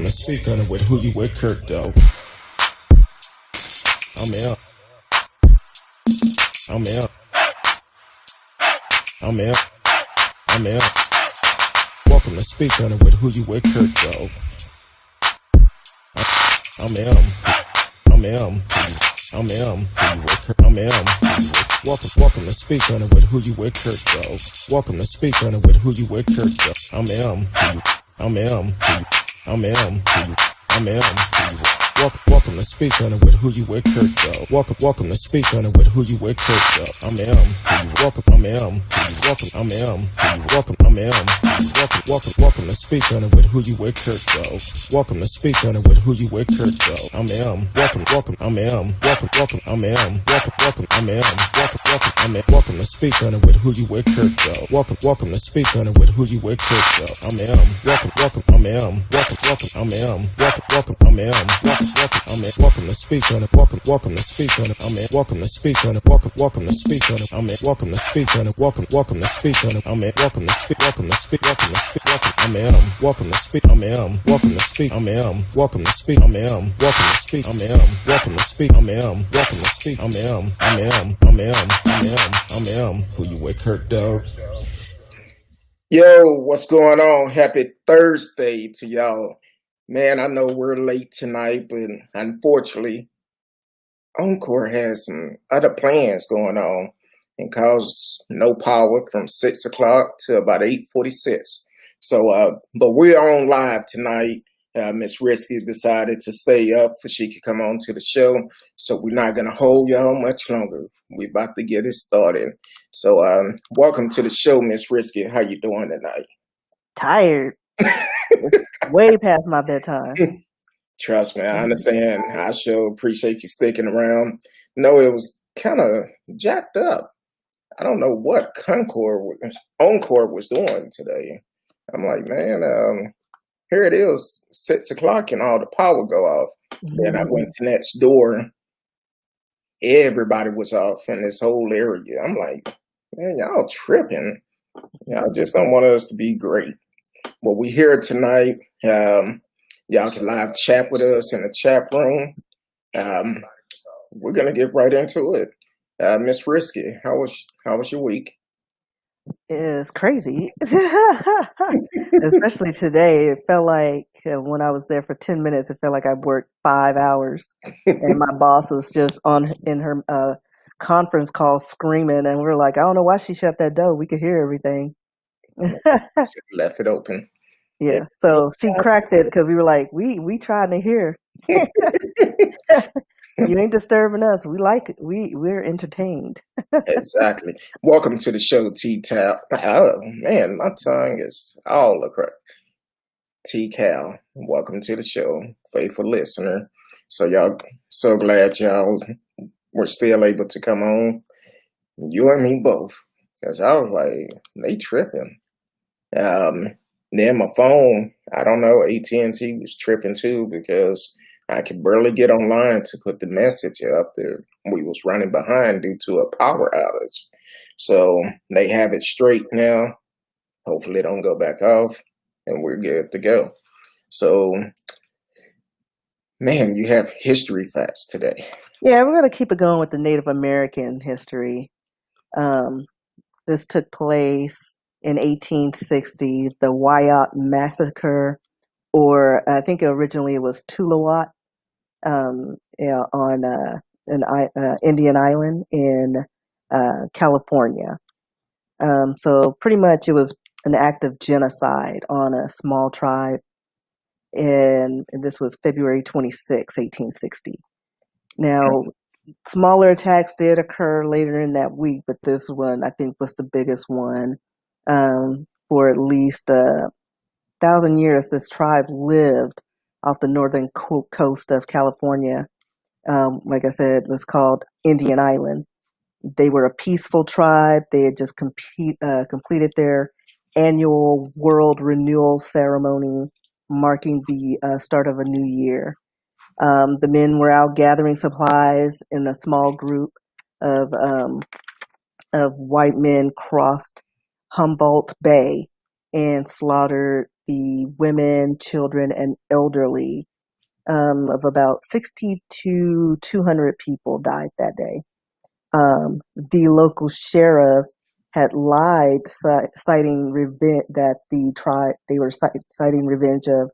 welcome to Speak On It with Who You With Kirk, though. I'm out. I'm out. I'm out. I'm out. Welcome to Speak On It with Who You With Kirk, though. I'm out. I'm out. I'm out. Who you with Kirk? I'm out. Welcome to Speak On It with Who You With Kirk, though. Welcome to Speak On It with Who You With Kirk, though. I'm out. I'm out. I'm out. I'm out. Welcome to Speak On It with Who You With Kirk, though. Welcome to Speak On It with Who You With Kirk, though. I'm welcome. I'm welcome. I'm welcome. I'm welcome to Speak On It with Who You With Kirk, though. Welcome to Speak On It with Who You With Kirk, though. I'm welcome. I'm welcome. I'm welcome. I'm welcome to Speak On It with Who You With Kirk, though. Welcome to Speak On It with Who You With Kirk, though. I'm welcome. I'm welcome. I'm welcome. I'm welcome to Speak On It. Welcome to Speak On It. I'm welcome to Speak On It. Welcome to Speak On It. I'm welcome to Speak On It. Welcome to Speak On It. I'm welcome to speak. Welcome to speak. Welcome to speak. I'm welcome to speak. I'm welcome to speak. I'm welcome to speak. I'm welcome to speak. I'm welcome to speak. I'm welcome to speak. I'm Who You With Kirk, dog. Yo, what's going on? Happy Thursday to y'all. Man, I know we're late tonight, but unfortunately, Encore has some other plans going on and caused no power from 6 o'clock to about 8:46. So, but we're on live tonight. Miss Risky decided to stay up so she could come on to the show. So we're not going to hold y'all much longer. We're about to get it started. So, welcome to the show, Miss Risky. How you doing tonight? Tired. Way past my bedtime. Trust me, I understand. I sure appreciate you sticking around. No, it was kind of jacked up. I don't know what Encore was doing today. I'm like, man, here it is, 6 o'clock and all the power go off. Then I went to next door. Everybody was off in this whole area. I'm like, man, y'all tripping. Y'all just don't want us to be great. Well, we here tonight. Y'all can live chat with us in the chat room. We're gonna get right into it. Miss Risky, how was your week? It's crazy. Especially today. It felt like when I was there for 10 minutes, it felt like I worked 5 hours. And my boss was just in her conference call screaming, and we were like, I don't know why she shut that door. We could hear everything. Left it open. Yeah. So she cracked it because we were like, we trying to hear. You ain't disturbing us. We like it. We're entertained. Exactly. Welcome to the show, T-Cal. Oh, man, my tongue is all across. T-Cal, welcome to the show, faithful listener. So y'all, so glad y'all were still able to come on. You and me both. Because I was like, they tripping. Then my phone, I don't know, AT&T was tripping too because I could barely get online to put the message up there. We was running behind due to a power outage. So they have it straight now. Hopefully it don't go back off and we're good to go. So, man, you have history facts today. Yeah, we're going to keep it going with the Native American history. This took place in 1860, the Wiyot massacre, or I think originally it was Tuluwat, on an Indian island in California. So pretty much it was an act of genocide on a small tribe, and this was February 26, 1860. Now, smaller attacks did occur later in that week, but this one I think was the biggest one. For at least 1,000 years, this tribe lived off the northern coast of California. Like I said, it was called Indian Island. They were a peaceful tribe. They had just completed their annual world renewal ceremony, marking the start of a new year. The men were out gathering supplies, and a small group of white men crossed Humboldt Bay and slaughtered the women, children, and elderly of about 60 to 200 people died that day. The local sheriff had lied, citing revenge that they were citing revenge of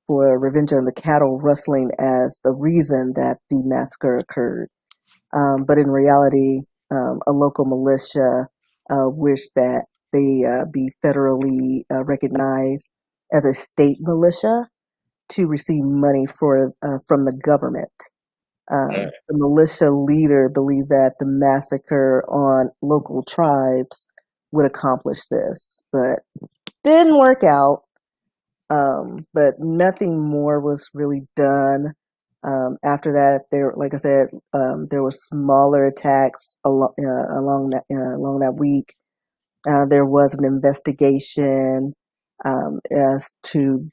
for revenge on the cattle rustling as the reason that the massacre occurred. But in reality, a local militia wished that they be federally recognized as a state militia to receive money from the government. The militia leader believed that the massacre on local tribes would accomplish this, but didn't work out. But nothing more was really done. After that, like I said, there were smaller attacks along that week. There was an investigation as to,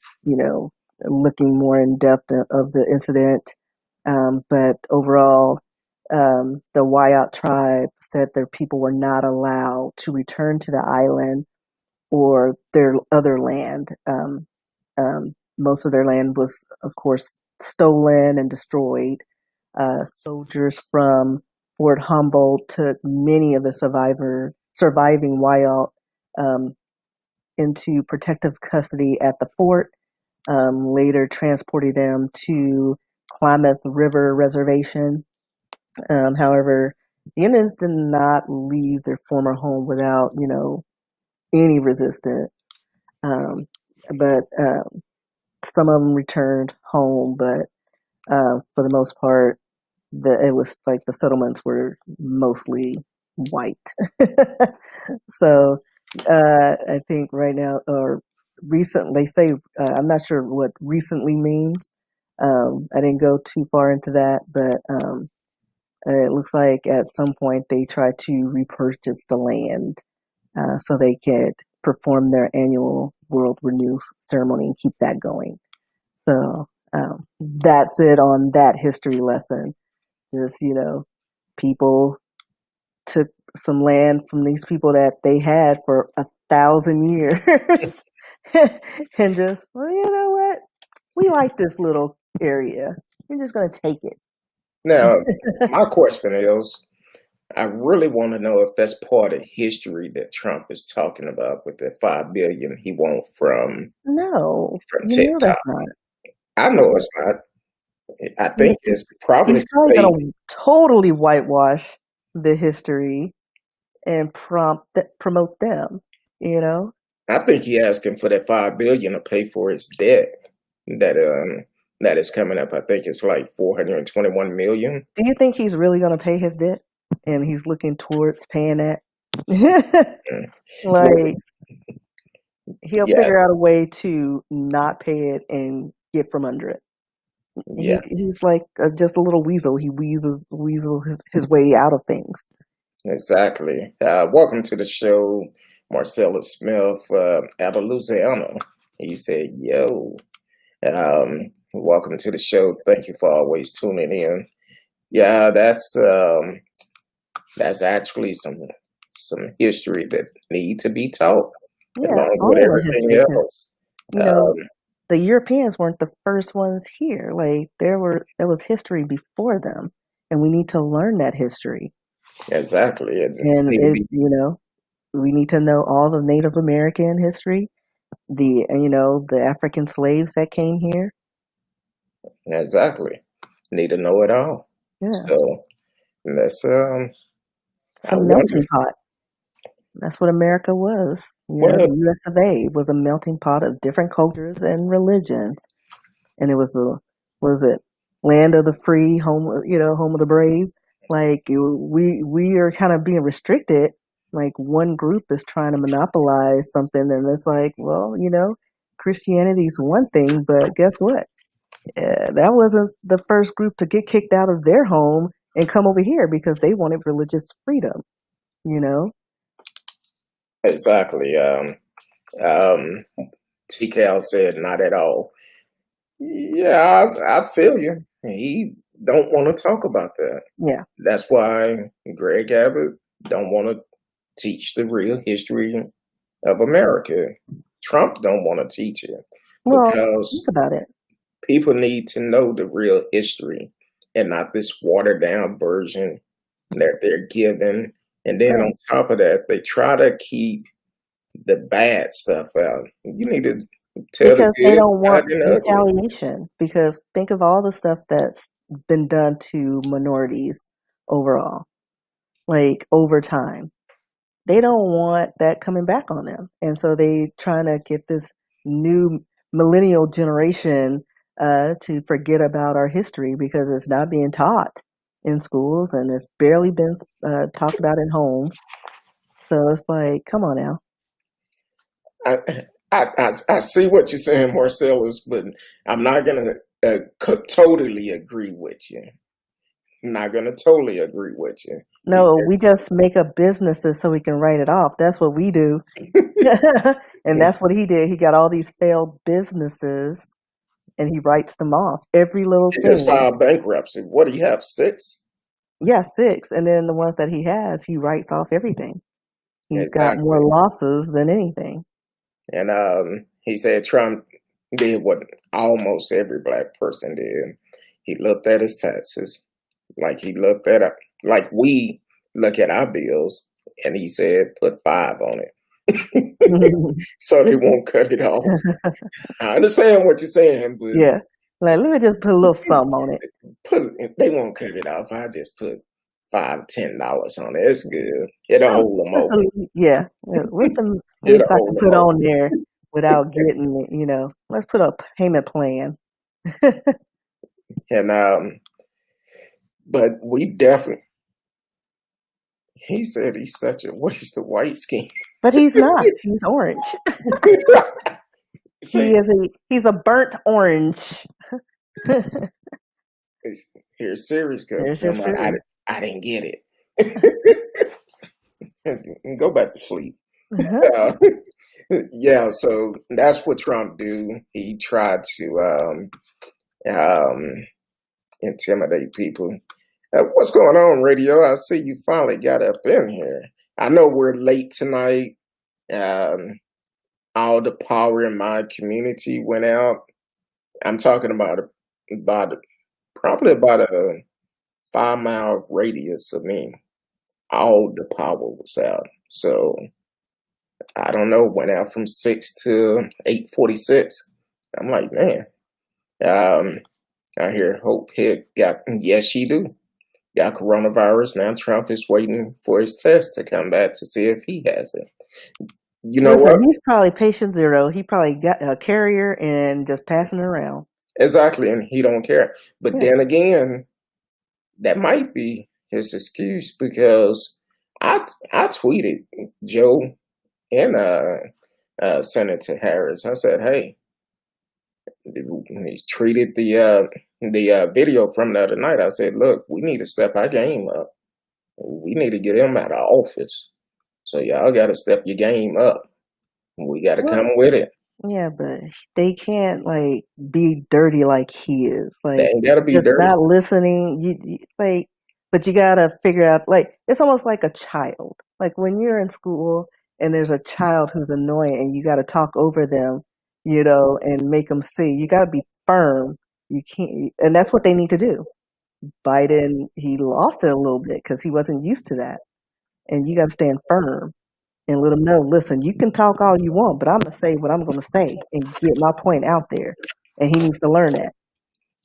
looking more in depth of the incident. But overall, the Wiyot tribe said their people were not allowed to return to the island or their other land. Most of their land was, of course, stolen and destroyed. Soldiers from Fort Humboldt took many of the surviving Wiyot into protective custody at the fort, later transporting them to Klamath River Reservation. However, the Indians did not leave their former home without, any resistance. But some of them returned home, but for the most part, it was like the settlements were mostly white. So I think right now, or recent, they say, I'm not sure what recently means. I didn't go too far into that, but it looks like at some point they tried to repurchase the land so they could perform their annual World Renew ceremony and keep that going. So that's it on that history lesson. Just, people took some land from these people that they had for 1,000 years and just, well, you know what? We like this little area. We're just going to take it. Now, my question is, I really want to know if that's part of history that Trump is talking about with the $5 billion he wants from TikTok. Not. I know it's not. I think it's probably he's probably going to totally whitewash the history and promote them. I think he asking for that $5 billion to pay for his debt that is coming up. I think it's like $421 million. Do you think he's really going to pay his debt, and he's looking towards paying that? Like, he'll figure out a way to not pay it and get from under it. Yeah, he's like just a little weasel. He weasels his way out of things. Exactly. Welcome to the show, Marcella Smith out of Louisiana. He said, "Yo, welcome to the show. Thank you for always tuning in." Yeah, that's actually some history that need to be taught, along with everything else. The Europeans weren't the first ones here. Like there was history before them, and we need to learn that history. Exactly, and we need to know all the Native American history, the African slaves that came here. Exactly, need to know it all. Yeah. So that's a melting pot. That's what America was. The US of A was a melting pot of different cultures and religions, and it was land of the free, home of the brave. Like we are kind of being restricted. Like one group is trying to monopolize something, and it's like, well, Christianity's one thing, but guess what? That wasn't the first group to get kicked out of their home and come over here because they wanted religious freedom. Exactly. TKL said not at all. Yeah, I feel you. He don't want to talk about that. Yeah. That's why Greg Abbott don't want to teach the real history of America. Trump don't want to teach it Well, think because about it. people need to know the real history and not this watered down version that they're given. And then on Right. top of that, they try to keep the bad stuff out. You need to tell the Because they good, don't bad, want and ugly. retaliation. Because think of all the stuff that's been done to minorities overall, like over time. They don't want that coming back on them. And so they trying to get this new millennial generation to forget about our history because it's not being taught in schools and it's barely been talked about in homes. So it's like, come on now. I see what you're saying, Marcellus, but I'm not gonna totally agree with you. I'm not gonna totally agree with you. He No, we just make up businesses so we can write it off. That's what we do. And that's what he did. He got all these failed businesses and he writes them off. Every little he just thing. filed bankruptcy. What do you have? 6? Yeah, 6. And then the ones that he has, he writes off everything. He's got more Exactly. losses than anything. And he said Trump did what almost every black person did. He looked at his taxes, like he looked at like we look at our bills, and he said put 5 on it, so they won't cut it off. I understand what you're saying, but Yeah. Like, let me just put a little something on it. they won't cut it off. I just put $5, $10 on it. It's good. It'll Oh, hold them over. yeah. What's the It'll least I can hold them put on over. there without getting, let's put a payment plan. And but we definitely. He said he's such a waste of white skin. But he's not. He's orange. See, He's a burnt orange. here's Sirius go There's tell your him Siri. I didn't get it. Go back to sleep. Uh, yeah, so that's what Trump do. He tried to intimidate people. What's going on, radio? I see you finally got up in here. I know we're late tonight. All the power in my community went out. I'm talking about probably about a 5-mile radius of me. All the power was out. So I don't know, went out from 6 to 8:46. I'm like, man. I hear Hope Hit yes, she do. Got coronavirus. Now Trump is waiting for his test to come back to see if he has it. You know Listen, what? he's probably patient zero. He probably got a carrier and just passing it around. Exactly, and he don't care. But Yeah. then again, that might be his excuse because I tweeted Joe and Senator Harris. I said, hey, he treated the video from the other night. I said, look, we need to step our game up. We need to get him out of office. So y'all got to step your game up. We got to come with it. Yeah, but they can't be dirty like he is. They ain't got to be just dirty. not listening. But you gotta figure out. It's almost like a child. Like when you're in school and there's a child who's annoying, and you got to talk over them, and make them see. You got to be firm. You can't, and that's what they need to do. Biden, he lost it a little bit because he wasn't used to that, and you got to stand firm and let them know, listen, you can talk all you want, but I'm going to say what I'm going to say and get my point out there. And he needs to learn that.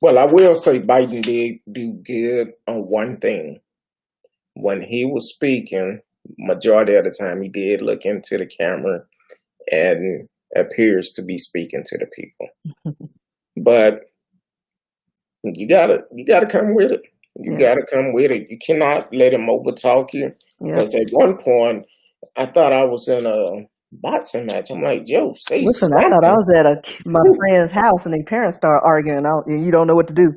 Well, I will say Biden did do good on one thing. When he was speaking, majority of the time he did look into the camera and appears to be speaking to the people. But you gotta come with it. You gotta come with it. You cannot let him overtalk you. Because at one point, I thought I was in a boxing match. I'm like, Joe, say Listen, something. I thought I was at my friend's house and their parents started arguing and you don't know what to do.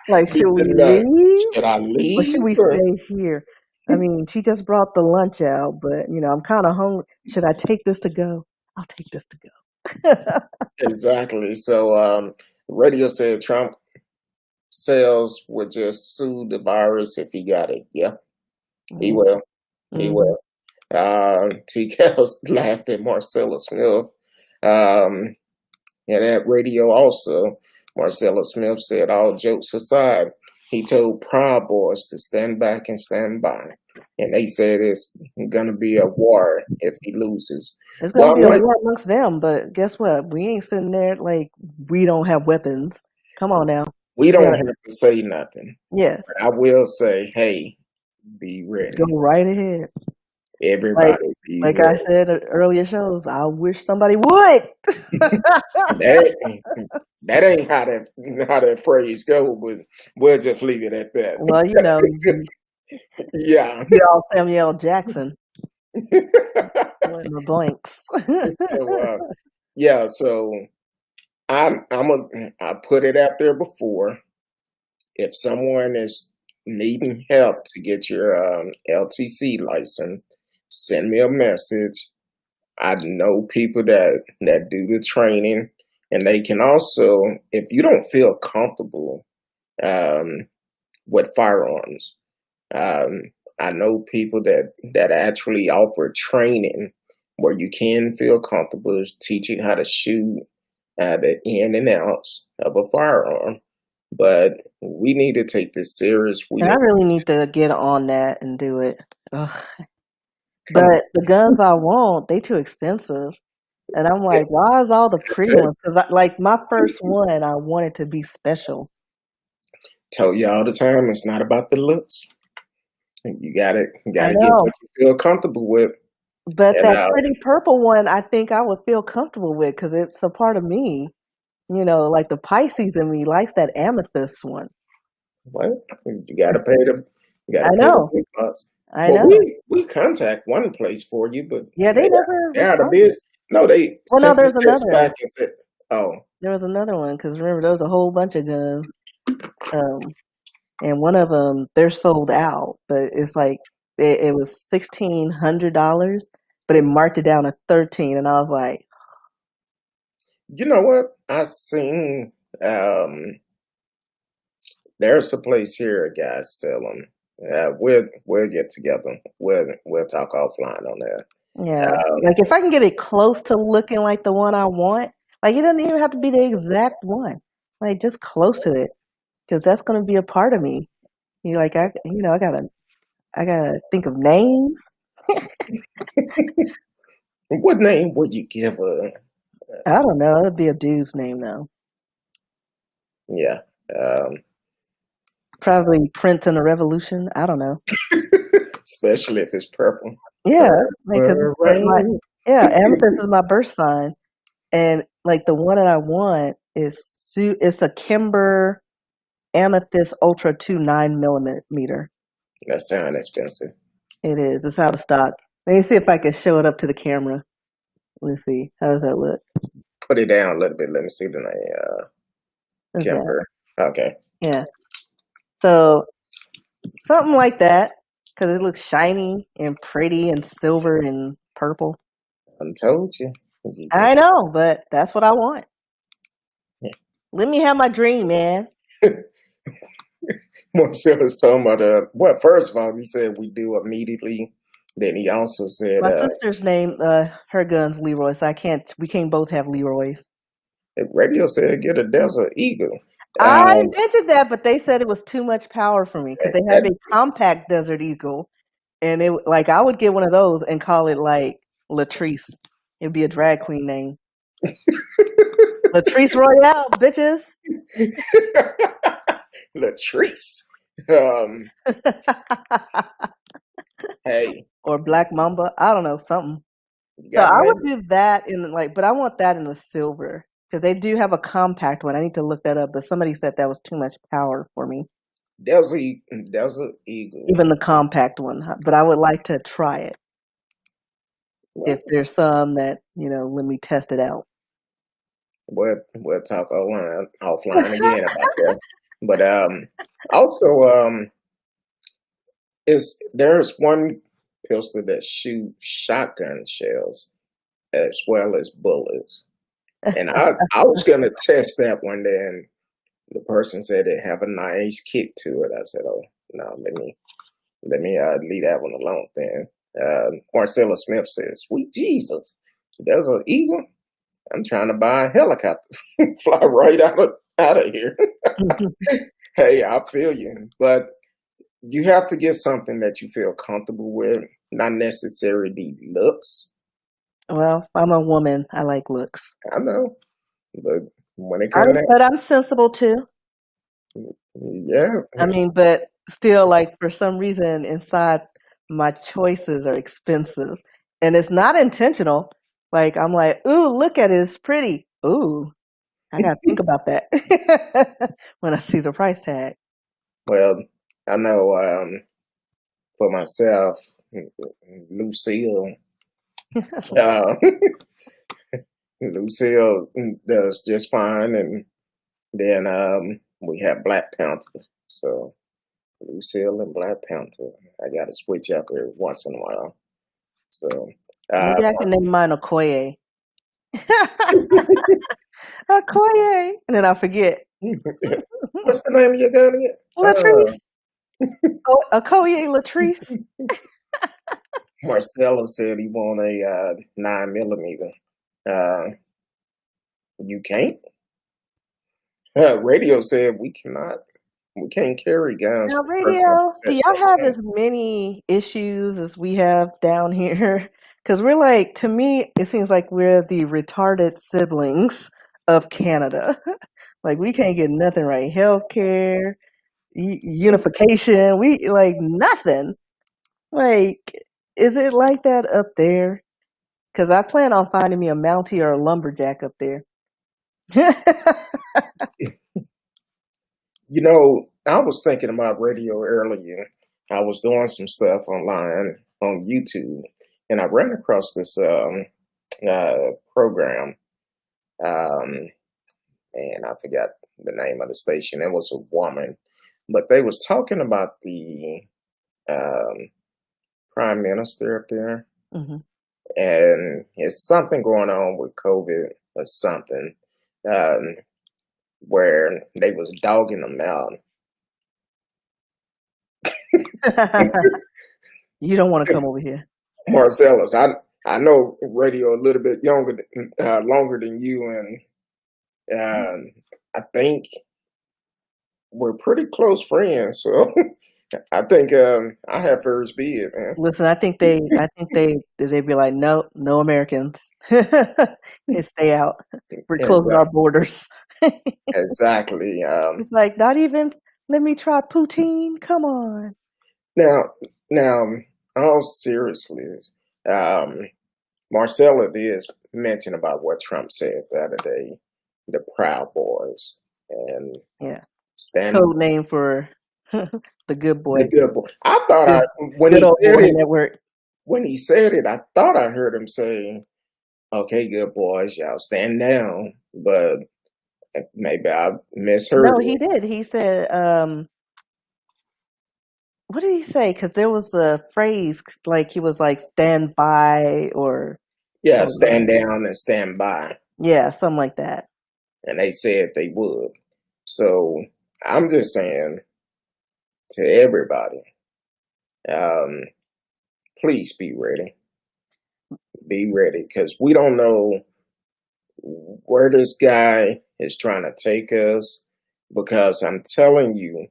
Like, should we leave? Should I leave? Or should we stay here? I mean, she just brought the lunch out, but, I'm kind of hungry. Should I take this to go? I'll take this to go. Exactly. So radio said Trump cells would just sue the virus if he got it. Yeah, he will. He will. T. Kells laughed at Marcella Smith. Um, and at radio also, Marcella Smith said, all jokes aside, he told Proud Boys to stand back and stand by. And they said it's going to be a war if he loses. It's gonna Well, be a war amongst them, but guess what? We ain't sitting there like we don't have weapons. Come on now. we don't Yeah. have to say nothing. Yeah. But I will say, hey, be ready. Go right ahead. Everybody be Like I ready. said in earlier shows, I wish somebody would. That ain't how that phrase go, but we'll just leave it at that. Well, Yeah. you all Samuel Jackson. The blanks. So yeah, so I put it out there before. If someone is needing help to get your LTC license, send me a message. I know people that do the training, and they can also, if you don't feel comfortable with firearms, I know people that actually offer training where you can feel comfortable teaching how to shoot the in and outs of a firearm. But we need to take this serious. And I really need to get on that and do it. Ugh. Come But the guns I want, they too expensive. And I'm like, why is all the pretty ones? Because like my first one, I wanted to be special. Tell you all the time, it's not about the looks. You gotta get know. what you feel comfortable with. But And, that pretty purple one, I think I would feel comfortable with because it's a part of me. You know, like the Pisces in me likes that amethyst one. What? You gotta pay the. You gotta I pay know. the big bucks. I Well, know. we contact one place for you, but Yeah, they never they're out of responded. business. No, they Well, no, sent there's the text another. back and said, "Oh, There was another one because remember there was a whole bunch of guns, and one of them they're sold out, but it's like it was $1,600, but it marked it down to 13, and I was like, you know what? I seen there's a place here, guys, sell them. We'll get together. We'll talk offline on that. yeah, like if I can get it close to looking like the one I want, like it doesn't even have to be the exact one, like just close to it, because that's gonna be a part of me. I gotta think of names. What name would you give her? I don't know. It'd be a dude's name though. Yeah. Probably Prince in the Revolution. I don't know. Especially if it's purple. Yeah, like 'cause amethyst is my birth sign, and like the one that I want is it's a Kimber Amethyst Ultra 2 9mm. That sounds expensive. It is. It's out of stock. Let me see if I can show it up to the camera. Let's see. How does that look? Put it down a little bit. Let me see the name. Kimber. Okay. Yeah. So something like that, because it looks shiny and pretty and silver and purple. I told you. I know, but that's what I want. Yeah. Let me have my dream, man. Marcella's talking about first of all, he said we do immediately. Then he also said my sister's name, her gun's Leroy, so we can't both have Leroy's. Radio said get a Desert Eagle. I mentioned that, but they said it was too much power for me because they have a compact Desert Eagle, and I would get one of those and call it like Latrice. It'd be a drag queen name. Latrice Royale, bitches. Latrice. Hey. Or Black Mamba. I don't know, something. So I would do that but I want that in a silver. Because they do have a compact one. I need to look that up, but somebody said that was too much power for me. Desert Eagle. Even the compact one. But I would like to try it. If there's some that, let me test it out. We'll talk offline again about that. But also there's one pistol that shoots shotgun shells as well as bullets. And I was gonna test that one day, and the person said it have a nice kick to it. I said, "Oh no, let me leave that one alone then." Marcella Smith says, "Sweet Jesus, there's an eagle. I'm trying to buy a helicopter, fly right out of here." Hey, I feel you, but you have to get something that you feel comfortable with, not necessarily looks. Well, I'm a woman. I like looks. I know, but when it comes But I'm sensible too. yeah, I mean, but still, like for some reason inside, my choices are expensive, and it's not intentional. Like I'm like, ooh, look at it, it's pretty. Ooh, I gotta think about that when I see the price tag. well, I know for myself, Lucille, uh, Lucille does just fine, and then we have Black Panther. So Lucille and Black Panther, I got to switch up every once in a while. So uh, Maybe I can name mine Okoye. Okoye, and then I forget. what's the name of your gun again? Latrice. Oh, Okoye Latrice. Marcella said he want a 9mm. Uh, you can't. Radio said we can't carry guns Now, for radio, personal do protection. y'all have as many issues as we have down here? Because we're like, to me, it seems like we're the retarded siblings of Canada. Like, we can't get nothing right. Healthcare, unification, we like nothing. Like, is it like that up there? Because I plan on finding me a Mountie or a lumberjack up there. You know, I was thinking about radio earlier. I was doing some stuff online on YouTube, and I ran across this program. Um, and I forgot the name of the station. It was a woman, but they was talking about the um, prime minister up there, Hmm. and it's something going on with COVID or something, um, where they was dogging them out. You don't want to come over here. Marcellus, I know radio a little bit longer than you, and I think we're pretty close friends. So I think I have first bid, man. Listen, they'd be like, no, no Americans. They stay out. We're closing our Exactly. borders. Exactly. It's like, not even, let me try poutine. Come on. Now, now, all seriously, um, Marcella did mention about what Trump said the other day, the Proud Boys, and Yeah. standing Code name for the good boy. the good boy. I thought Good, when good he old said boy it, network. I thought I heard him say, "Okay, good boys, y'all stand down." But maybe I misheard No, he it. did. He said, what did he say? Because there was a phrase like he was like stand by or Yeah, something like stand that. down and stand by, Yeah, something like that. and they said they would. So I'm just saying to everybody, um, please be ready. Be ready, because we don't know where this guy is trying to take us. Because I'm telling you,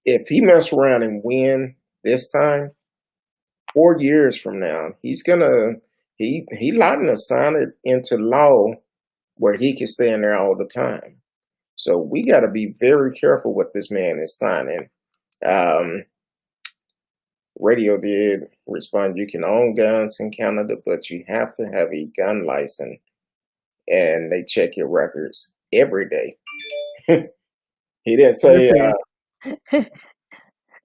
if he mess around and win this time, 4 years from now, he liable to sign it into law where he can stay in there all the time. So we got to be very careful what this man is signing. Um, Radio did respond, you can own guns in Canada, but you have to have a gun license, and they check your records every day. He didn't say, Listen,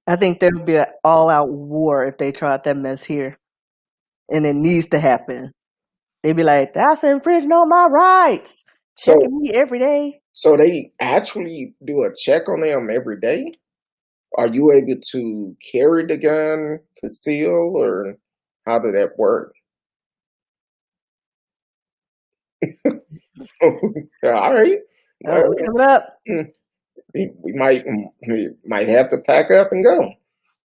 I think there would be an all-out war if they tried that mess here, and it needs to happen. They'd be like, "That's infringing on my rights." so, Checking me every day. so they actually do a check on them every day? Are you able to carry the gun, conceal, or how did that work? All right. Oh, we coming up. We might have to pack up and go.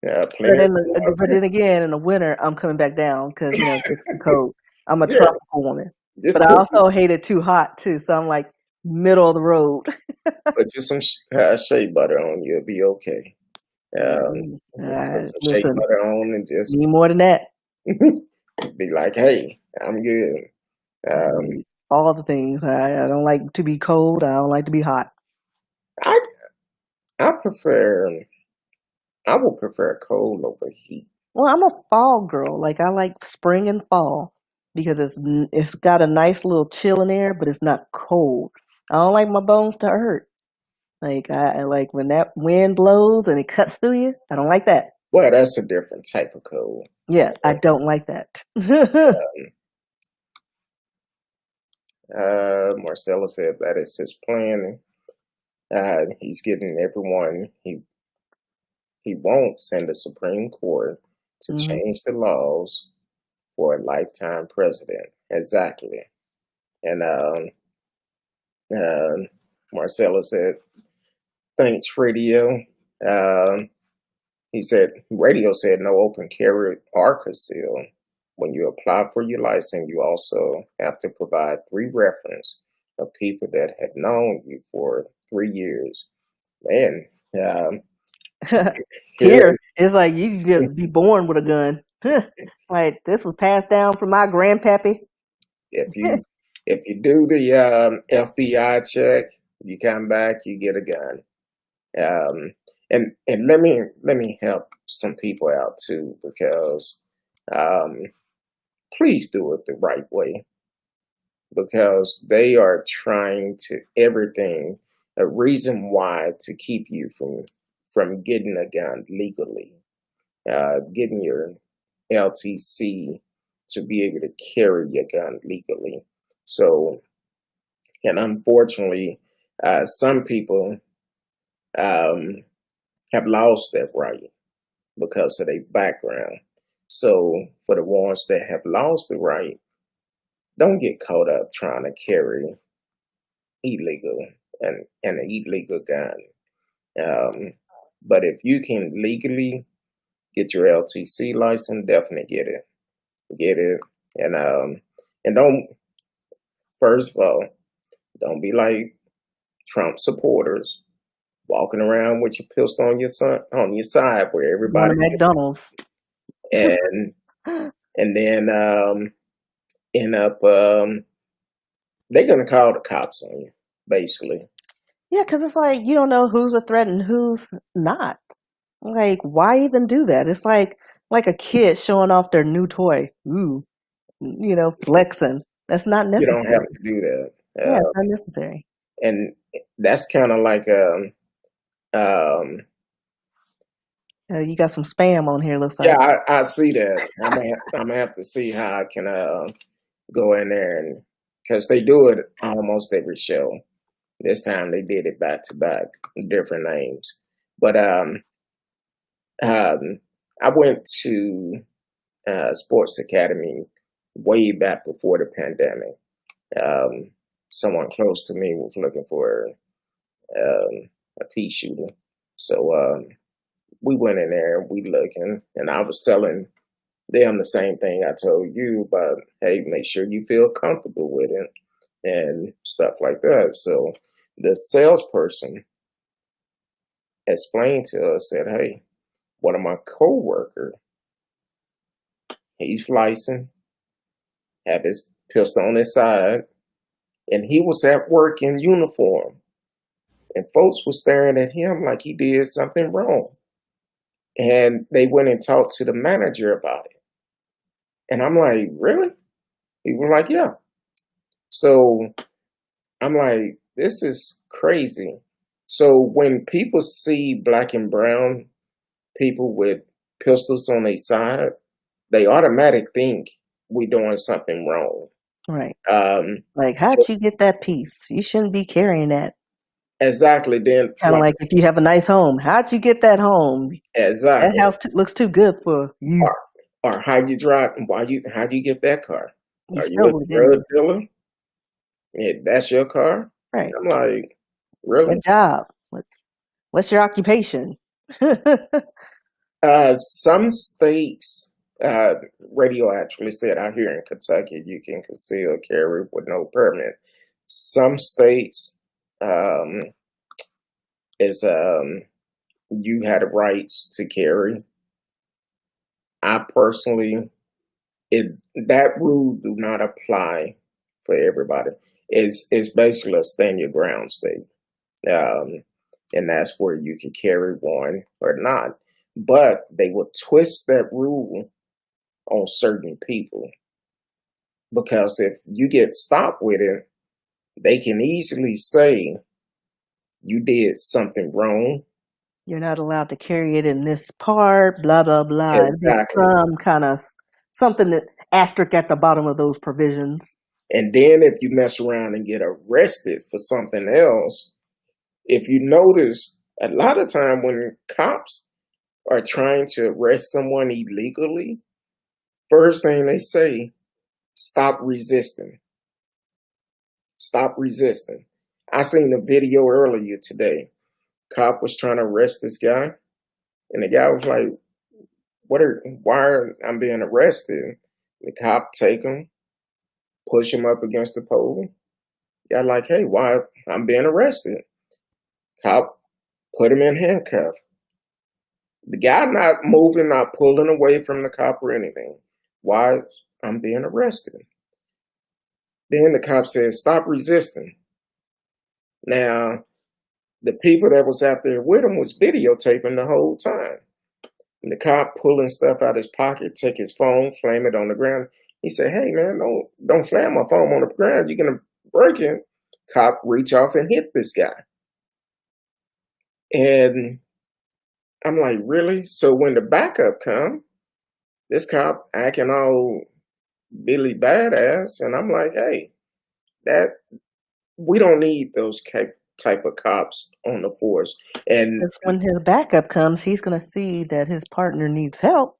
Plenty of But water. then again, in the winter, I'm coming back down because it gets too cold. I'm a Yeah, tropical woman, but just I put also hate it too hot too. So I'm like middle of the road. just some shea butter on, you'll be okay. Put some shea Listen, butter on and just need more than that. be like, hey, I'm good. Um, All the things. I don't like to be cold. I don't like to be hot. I I prefer I would prefer cold over heat. Well, I'm a fall girl. Like I like spring and fall because it's got a nice little chill in there, but it's not cold. I don't like my bones to hurt. Like I like when that wind blows and it cuts through you. I don't like that. Well, that's a different type of cold. Yeah, So, I don't like that. Marcella said that is his plan. He's getting everyone he wants in the Supreme Court to Hmm. change the laws for a lifetime president. Exactly. And Marcella said, thanks, radio. He said, radio said no open carry or conceal. When you apply for your license, you also have to provide 3 reference of people that have known you for 3 years. Man, um, here, Here, it's like you just be born with a gun. Like this was passed down from my grandpappy. if you if you do the FBI check, you come back, you get a gun. And let me help some people out too, because um, please do it the right way, because they are trying to everything a reason why to keep you from getting a gun legally, getting your LTC to be able to carry your gun legally. So, and unfortunately, some people um, have lost that right because of their background. So, for the ones that have lost the right, don't get caught up trying to carry illegal and an illegal gun. Um, but if you can legally get your LTC license, definitely get it, and don't, first of all, don't be like Trump supporters walking around with your pistol on your side where Going everybody to McDonald's. and and then end up they're gonna call the cops on you, basically. Yeah, because it's like you don't know who's a threat and who's not. Like, why even do that? It's like a kid showing off their new toy. Ooh, flexing. That's not You don't have necessary. to do that. Yeah, it's not necessary. And that's kind of like um You got some spam on here, looks yeah, like. I see that. I'm gonna have to see how I can go in there, and because they do it almost every show. This time they did it back to back, different names. But um I went to Sports Academy way back before the pandemic. Someone close to me was looking for a pea shooter, so we went in there, we looking, and I was telling them the same thing I told you about, hey, make sure you feel comfortable with it and stuff like that. So the salesperson explained to us, said, hey, one of my coworkers, he's licensed, have his pistol on his side, and he was at work in uniform, and folks were staring at him like he did something wrong. And they went and talked to the manager about it. And I'm like, really? He was like, yeah. So I'm like, this is crazy. So when people see black and brown people with pistols on their side, they automatically think we doing something wrong. Right. Um, Like, how'd you get that piece? You shouldn't be carrying that. exactly. Then, Kind of like if you have a nice home. How'd you get that home? That exactly. house looks too good for you. Or how you drive? How do you get that car? You Are you a stole it, didn't drug you? dealer? Yeah, that's your car? Right. I'm like, really? What job? What's your occupation? Some states, uh, radio actually said out here in Kentucky, you can conceal carry with no permit. Some states, um, is you had the rights to carry. I personally, it that rule do not apply for everybody. It's basically a stand your ground state, um, and that's where you can carry one or not. But they will twist that rule on certain people because if you get stopped with it, they can easily say you did something wrong. You're not allowed to carry it in this part, blah, blah, blah. It's just Exactly. some kind of something that asterisk at the bottom of those provisions. And then if you mess around and get arrested for something else, if you notice, a lot of time when cops are trying to arrest someone illegally, first thing they say, stop resisting. Stop resisting. I seen a video earlier today. Cop was trying to arrest this guy, and the guy was like, I'm being arrested? The cop take him, push him up against the pole. Guy like, hey, why I'm being arrested? Cop put him in handcuff. The guy not moving, not pulling away from the cop or anything. Why I'm being arrested? Then the cop says, stop resisting. Now, the people that was out there with him was videotaping the whole time. And the cop pulling stuff out his pocket, take his phone, slam it on the ground. He said, hey man, don't slam my phone on the ground. You're gonna break it. Cop reach off and hit this guy. And I'm like, really? So when the backup come, this cop acting all Billy Badass, and I'm like, hey, that we don't need those type of cops on the force. And Because when his backup comes, he's going to see that his partner needs help.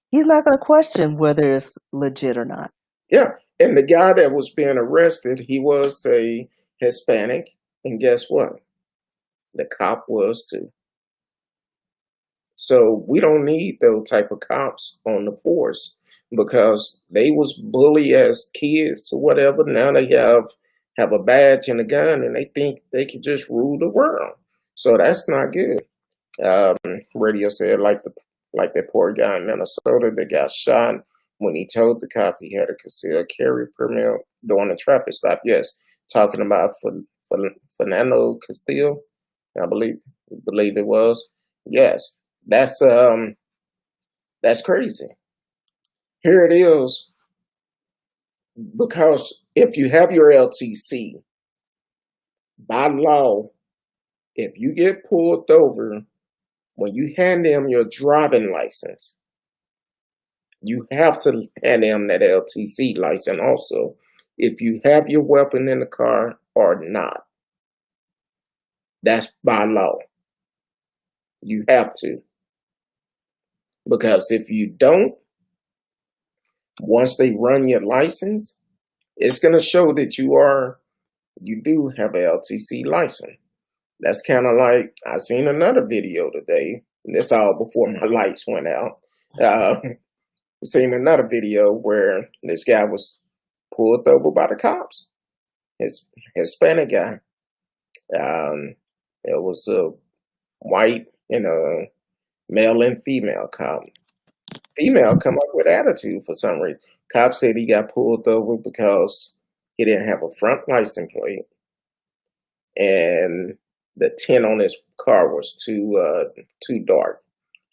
He's not going to question whether it's legit or not. yeah, and the guy that was being arrested, he was a Hispanic, and guess what? The cop was too. So we don't need those type of cops on the force because they was bully as kids or whatever. Now they have a badge and a gun and they think they can just rule the world. So that's not good. Radio said like that poor guy in Minnesota that got shot when he told the cop he had a concealed carry permit during a traffic stop. Yes, talking about Fernando Castillo, I believe it was. Yes, that's crazy. Here it is, because if you have your LTC, by law, if you get pulled over, when you hand them your driving license, you have to hand them that LTC license also, if you have your weapon in the car or not. That's by law. You have to. Because if you don't, once they run your license, it's going to show that you do have an LTC license. That's kind of like, I seen another video today. This all before my lights went out. Seen another video where this guy was pulled over by the cops. His Hispanic guy. It was a white and a male and female cop. Female come up with attitude for some reason. Cop said he got pulled over because he didn't have a front license plate, and the tint on his car was too dark.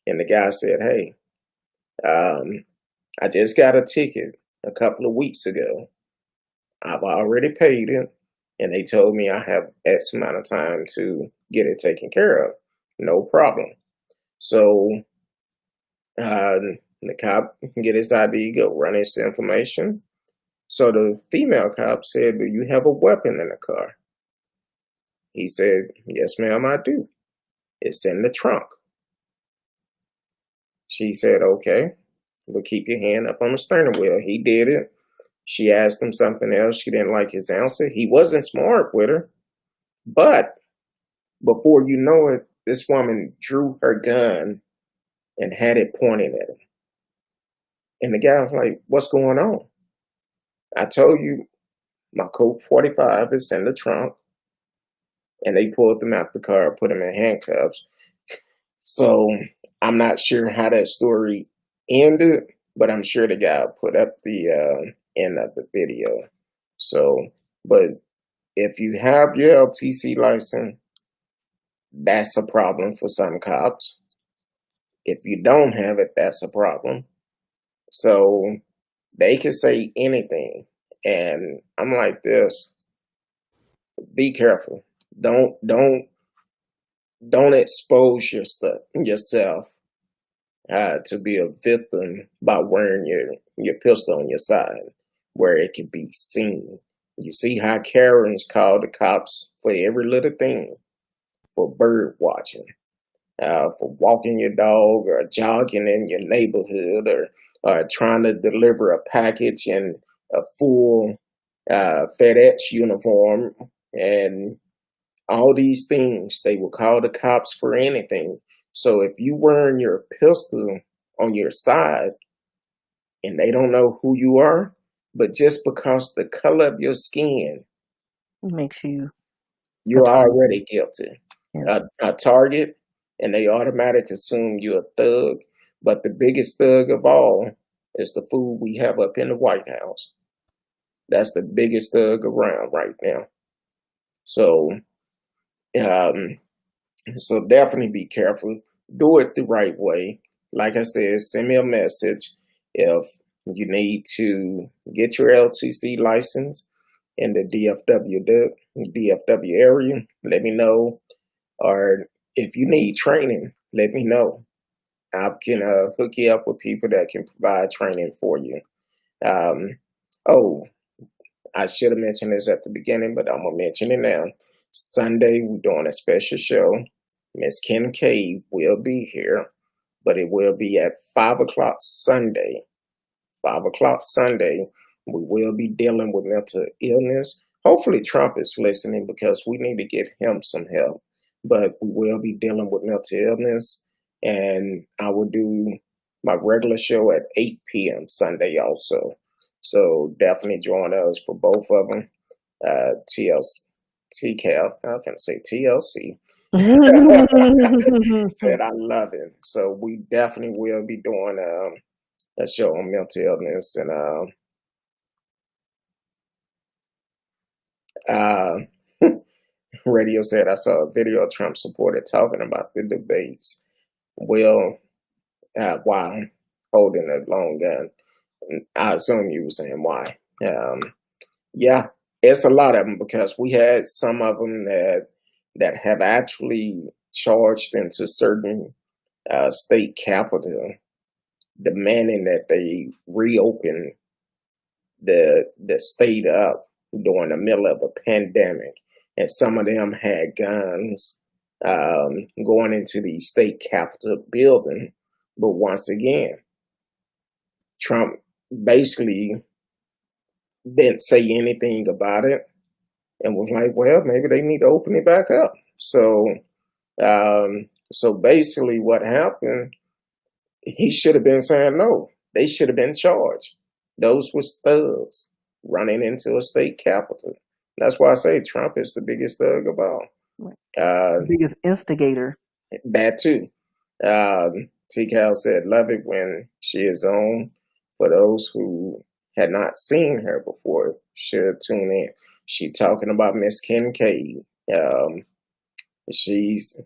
And the guy said, "Hey, I just got a ticket a couple of weeks ago. I've already paid it, and they told me I have X amount of time to get it taken care of. No problem." So the cop can get his ID, go run his information. So the female cop said, "Do you have a weapon in the car?" He said, "Yes, ma'am, I do. It's in the trunk." She said, "Okay, but keep your hand up on the steering wheel." He did it. She asked him something else. She didn't like his answer. He wasn't smart with her. But before you know it, this woman drew her gun and had it pointed at him. And the guy was like, "What's going on?" I told you my Colt 45 is in the trunk, and they pulled him out the car, put him in handcuffs. So I'm not sure how that story ended, but I'm sure the guy put up the end of the video. So, but if you have your LTC license, that's a problem for some cops. If you don't have it, that's a problem. So they can say anything. And I'm like this, be careful. Don't expose yourself to be a victim by wearing your pistol on your side where it can be seen. You see how Karens call the cops for every little thing, for bird watching, for walking your dog or jogging in your neighborhood or trying to deliver a package in a full FedEx uniform and all these things. They will call the cops for anything. So if you wearing your pistol on your side and they don't know who you are, but just because the color of your skin, Makes you you're a target. already guilty. Yeah. A target, and they automatically assume you're a thug. But the biggest thug of all is the fool we have up in the White House. That's the biggest thug around right now. So, so definitely be careful. Do it the right way. Like I said, send me a message if you need to get your LTC license in the DFW area. Let me know. Or if you need training, let me know. I can hook you up with people that can provide training for you. Um, oh, I should have mentioned this at the beginning, but I'm going to mention it now. Sunday, we're doing a special show. Miss Kincaid will be here, but it will be at 5 o'clock Sunday. 5 o'clock Sunday, we will be dealing with mental illness. Hopefully Trump is listening because we need to get him some help. But we will be dealing with mental illness, and I will do my regular show at 8 p.m. Sunday also. So definitely join us for both of them. TLC, TCAL, I was going to say TLC. Said I love him. So we definitely will be doing a show on mental illness, and Radio said I saw a video of Trump supporter talking about the debates. Well, why holding a long gun? I assume you were saying why. Yeah, it's a lot of them because we had some of them that have actually charged into certain state capital, demanding that they reopen the state up during the middle of a pandemic, and some of them had guns going into the state capitol building. But once again, Trump basically didn't say anything about it and was like, well, maybe they need to open it back up. So basically what happened, he should have been saying no. They should have been charged. Those was thugs running into a state capitol. That's why I say Trump is the biggest thug of all. Biggest instigator. That too. T. Cal said, love it when she is on. For those who had not seen her before, should tune in. She talking about Miss Kincaid. She's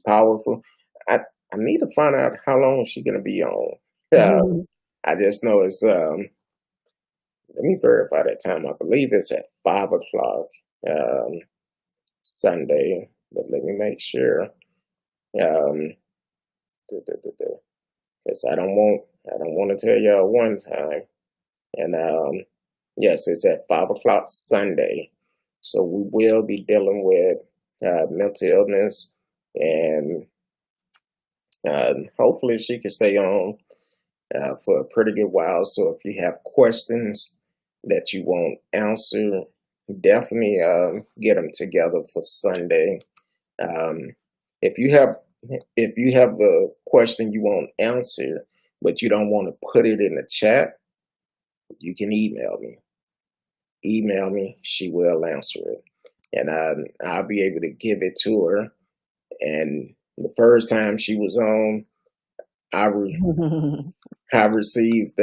powerful. I need to find out how long she's gonna be on. I just know it's let me verify that time. I believe it's at 5 o'clock Sunday, but let me make sure. Because I don't want to tell y'all one time. And yes, it's at 5 o'clock Sunday. So we will be dealing with mental illness, and hopefully she can stay on for a pretty good while. So if you have questions that you won't answer, definitely get them together for Sunday. If you have if you have a question you want answered, but you don't want to put it in the chat, you can email me. Email me, she will answer it. And I'll be able to give it to her. And the first time she was on, I received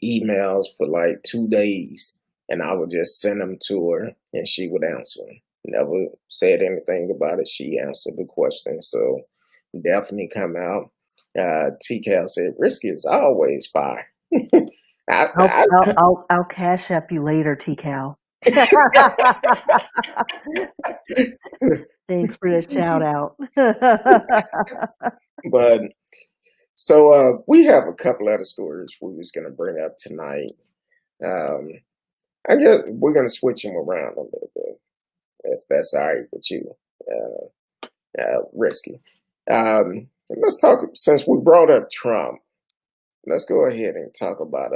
emails for like 2 days, and I would just send them to her, and she would answer them. Never said anything about it. She answered the question, so definitely come out. TCal said, "Risky is always fire." I'll cash app you later, TCal. Thanks for the shout out. But so we have a couple other stories we was gonna bring up tonight. I guess we're gonna switch them around a little bit, if that's all right with you, Risky. Let's talk, since we brought up Trump, let's go ahead and talk about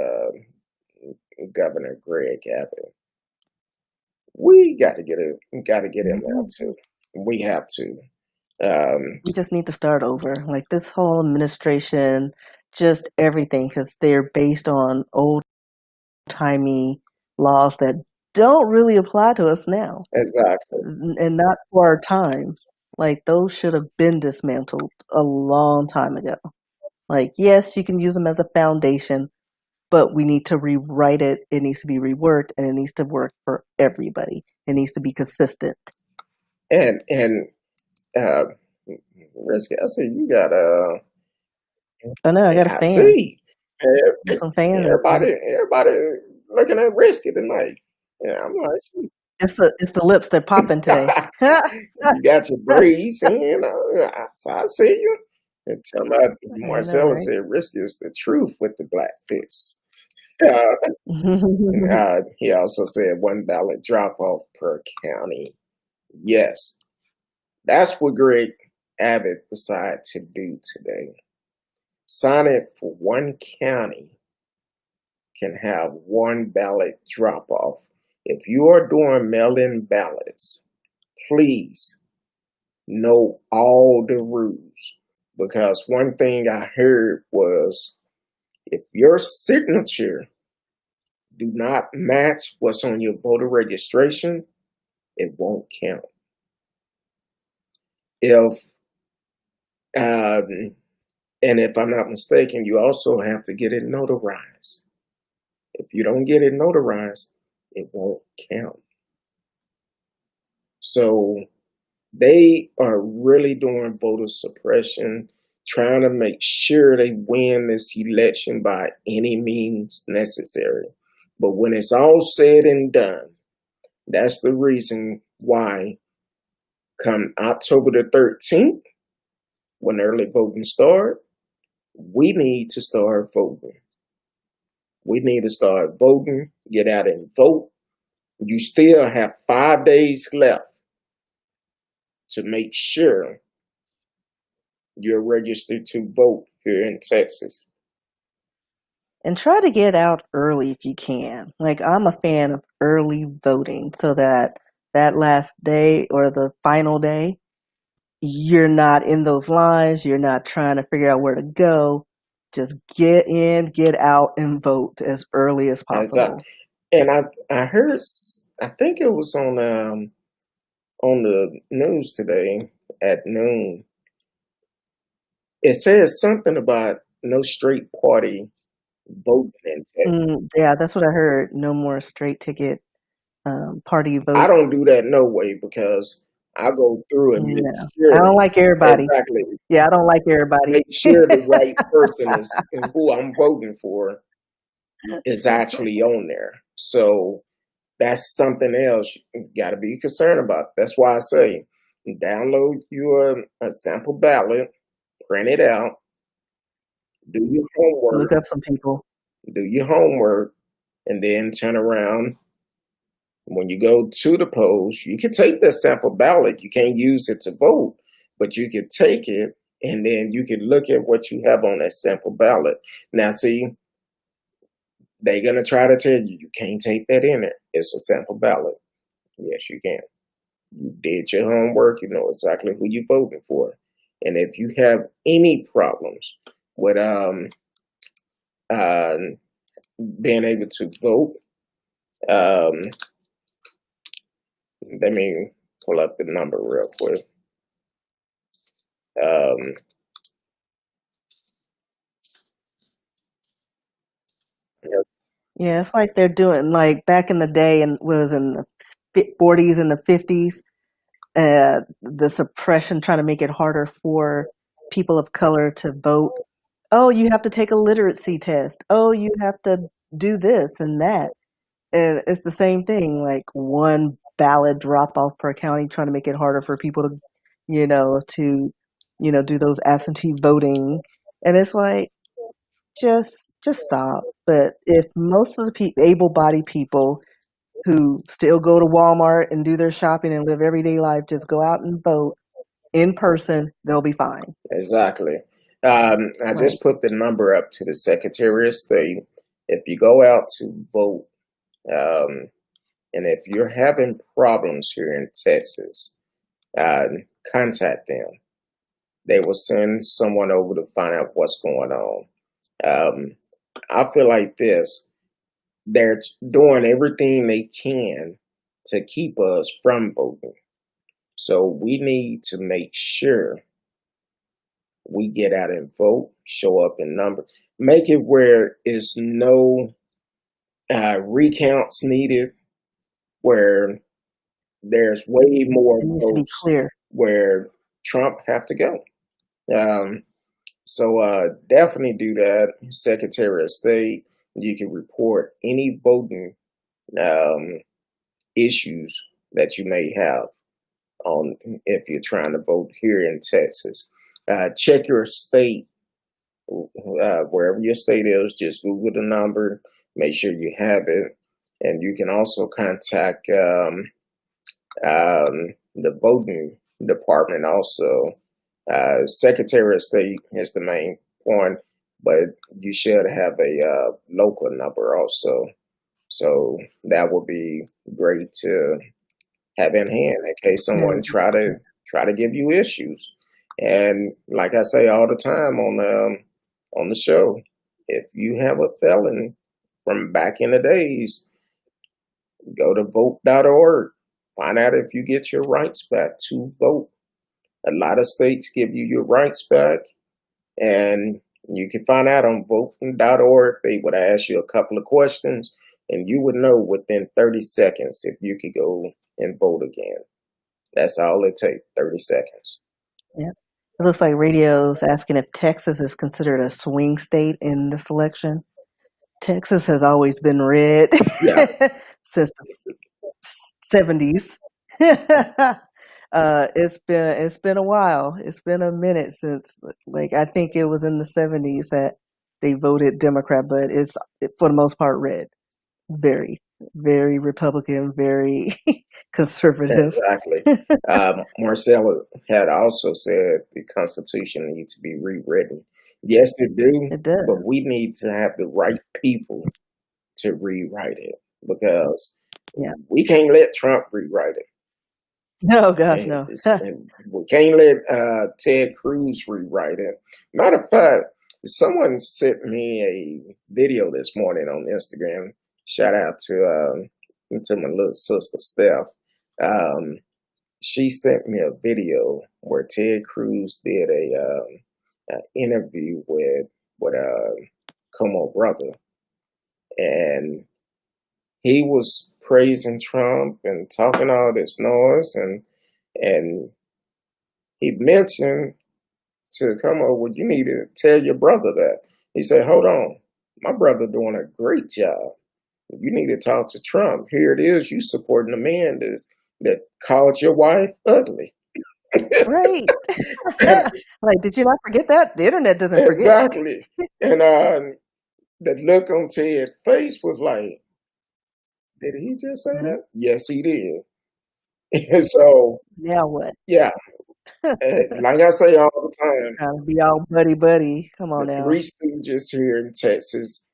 Governor Greg Abbott. We got to get him out too. We have to. We just need to start over. Like this whole administration, just everything, because they're based on old-timey laws that don't really apply to us now, Exactly. and not for our times. Like those should have been dismantled a long time ago. Like, yes, you can use them as a foundation, but we need to rewrite it. It needs to be reworked, and it needs to work for everybody. It needs to be consistent. And Risky, I see you got I know, I got a I fan. see. Got some fans. Everybody looking at Risky tonight. Yeah, I'm like, It's the lips that popping today. you got your braids, and so I see you. And tell me, Marcella right? said, "Risky is the truth with the black fist." He also said one ballot drop off per county. Yes, that's what Greg Abbott decided to do today. Sign it for one county can have one ballot drop off. If you are doing mail-in ballots, please know all the rules. Because one thing I heard was, if your signature do not match what's on your voter registration, it won't count. And if I'm not mistaken, you also have to get it notarized. If you don't get it notarized, it won't count. So they are really doing voter suppression, trying to make sure they win this election by any means necessary. But when it's all said and done, that's the reason why come October the 13th, when early voting starts, we need to start voting. We need to start voting, get out and vote. You still have 5 days left to make sure you're registered to vote here in Texas. And try to get out early if you can. Like, I'm a fan of early voting so that last day or the final day, you're not in those lines. You're not trying to figure out where to go. Just get in, get out, and vote as early as possible. And I heard, I think it was on the news today at noon. It says something about no straight party voting in Texas. Yeah, that's what I heard. No more straight ticket party votes. I don't do that no way, because I go through and make sure. I don't like everybody. Exactly. Yeah, I don't like everybody. Make sure the right person is who I'm voting for is actually on there. So that's something else you got to be concerned about. That's why I say download your a sample ballot, print it out, do your homework. Look up some people. Do your homework, and then turn around. When you go to the polls, you can take that sample ballot. You can't use it to vote, but you can take it, and then you can look at what you have on that sample ballot. Now, see, they're going to try to tell you, you can't take that in it. It's a sample ballot. Yes, you can. You did your homework. You know exactly who you're voting for. And if you have any problems with uh, being able to vote, um, let me pull up the number real quick. Um, Yeah, it's like they're doing like back in the day, and was in the 40s and the 50s. The suppression, trying to make it harder for people of color to vote. Oh, you have to take a literacy test. Oh, you have to do this and that. And it's the same thing, like one ballot drop off per county, trying to make it harder for people to, to, do those absentee voting. And it's like, just stop. But if most of the able-bodied people who still go to Walmart and do their shopping and live everyday life just go out and vote in person, they'll be fine. exactly. I Right. just put the number up to the Secretary of State. If you go out to vote, um, and if you're having problems here in Texas, uh, contact them. They will send someone over to find out what's going on. Um, I feel like this. They're doing everything they can to keep us from voting. So we need to make sure we get out and vote, show up in numbers, make it where it's no recounts needed, where there's way more It needs to be votes clear. where Trump have to go. Um, so definitely do that, Secretary of State. You can report any voting um, issues that you may have on if you're trying to vote here in Texas. Check your state, wherever your state is. Just Google the number, make sure you have it, and you can also contact the voting department. Also, Secretary of State is the main one, but you should have a local number also. So that would be great to have in hand in case someone Very try to give you issues. And like I say all the time on the show, if you have a felon from back in the days, go to vote.org. Find out if you get your rights back to vote. A lot of states give you your rights back, and you can find out on voting.org. They would ask you a couple of questions, and you would know within 30 seconds if you could go and vote again. That's all it takes, 30 seconds. Yeah. It looks like radio's asking if Texas is considered a swing state in this election. Texas has always been red Yeah, since the 70s. It's been a while. It's been a minute since, like, I think it was in the 70s that they voted Democrat, but it's for the most part red. Very, very Republican, very conservative. exactly. Marcella had also said the Constitution needs to be rewritten. Yes, it do, It does. but we need to have the right people to rewrite it because Yeah. we can't let Trump rewrite it. No, gosh, no. And we can't let Ted Cruz rewrite it. Matter of fact, someone sent me a video this morning on Instagram. Shout out to my little sister Steph. She sent me a video where Ted Cruz did a interview with Como brother, and he was praising Trump and talking all this noise, and he mentioned to Como, well, you need to tell your brother that. He said, hold on, my brother doing a great job. You need to talk to Trump. Here it is, you supporting a man that called your wife ugly. Right. Like, did you not forget that? The internet doesn't forget. Exactly. And the look on Ted's face was like, did he just say Mhm. that? Yes, he did. And so, Now what? yeah, like I say all the time, Trying to be all buddy. Come on the now. three stooges here in Texas,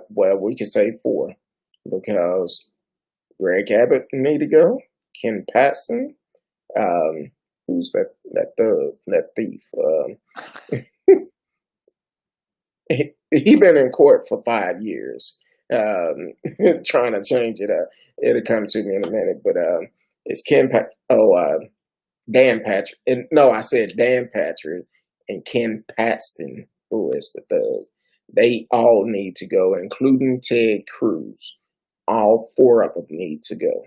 well, we can say four, because Greg Abbott need to go, Ken Paxton, Who's that thug, that thief? He been in court for 5 years, trying to change it up. It'll come to me in a minute, but it's Dan Patrick. And no, I said Dan Patrick and Ken Paxton, who is the thug. They all need to go, including Ted Cruz. All four of them need to go.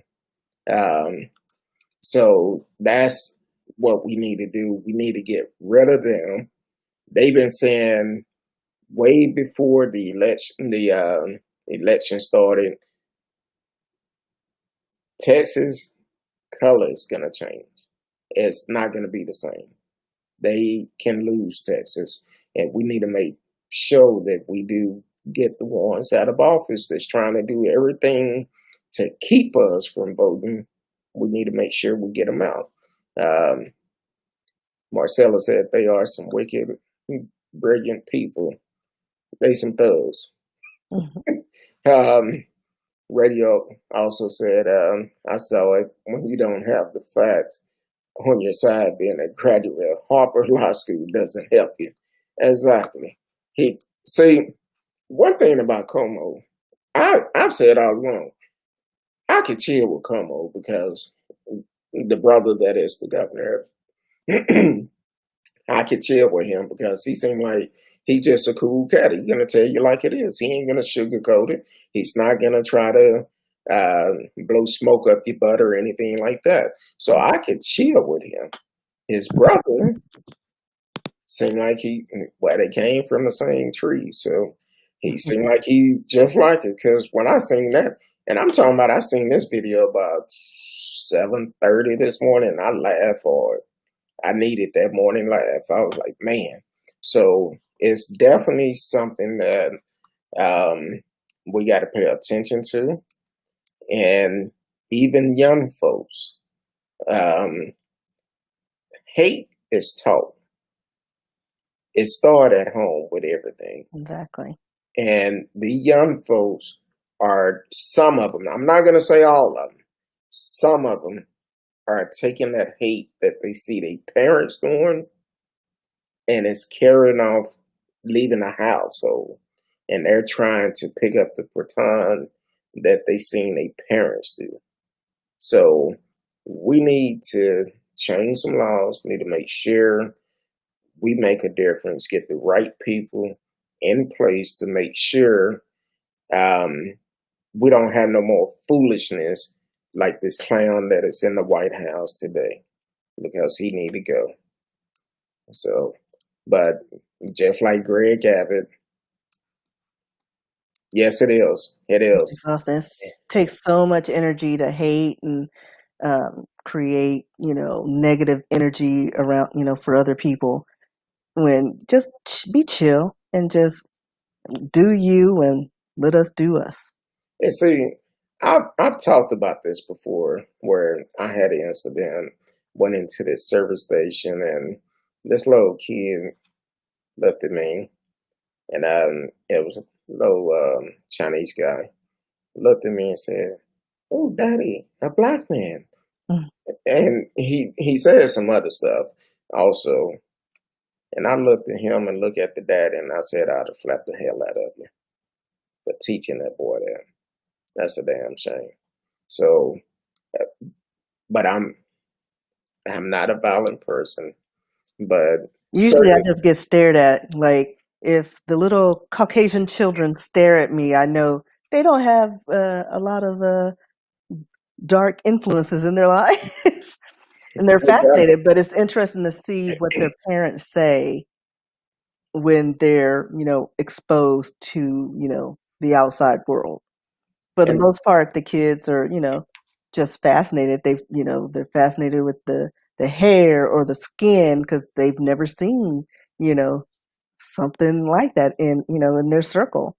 So that's what we need to do. We need to get rid of them. They've been saying way before the election started, Texas color is gonna change. It's not gonna be the same. They can lose Texas, and we need to make sure that we do get the ones out of office that's trying to do everything to keep us from voting. We need to make sure we get them out. Marcella said they are some wicked, brilliant people. They some thugs. Radio also said, I saw it, when you don't have the facts on your side, being a graduate of Harvard Law School doesn't help you. Exactly. See, one thing about Como, I've said all along, I could chill with Como because the brother that is the governor, I could chill with him because he seemed like he's just a cool cat. He's gonna tell you like it is. He ain't gonna sugarcoat it. He's not gonna try to blow smoke up your butt or anything like that. So I could chill with him. His brother seemed like they came from the same tree. So he seemed like he just like it. Because when I seen that, and I'm talking about, I seen this video about 7:30 this morning. I laughed hard. I needed that morning laugh. I was like, man. So it's definitely something that we got to pay attention to. And even young folks, hate is taught. It started at home with everything. Exactly. And the young folks some of them, I'm not going to say all of them, some of them are taking that hate that they see their parents doing, and it's carrying off, leaving the household. And they're trying to pick up the baton that they seen their parents do. So we need to change some laws, need to make sure we make a difference, get the right people in place to make sure we don't have no more foolishness like this clown that is in the White House today, because he need to go. So, but just like Greg Abbott, yes, it is. It is. Exhausting. It takes so much energy to hate and create, negative energy around, for other people. When just be chill and just do you and let us do us. And see, I've talked about this before, where I had an incident, went into this service station, and this little kid looked at me, and it was a little Chinese guy, looked at me and said, "Oh, Daddy, a black man." And he said some other stuff also. And I looked at him and looked at the daddy, and I said, I'd have slapped the hell out of you for teaching that boy that. That's a damn shame. So, but I'm not a violent person, but usually I just get stared at. Like, if the little Caucasian children stare at me, I know they don't have a lot of dark influences in their lives. And they're fascinated, but it's interesting to see what their parents say when they're, exposed to, the outside world. For the most part, the kids are, just fascinated. They're fascinated with the hair or the skin because they've never seen, something like that in their circle.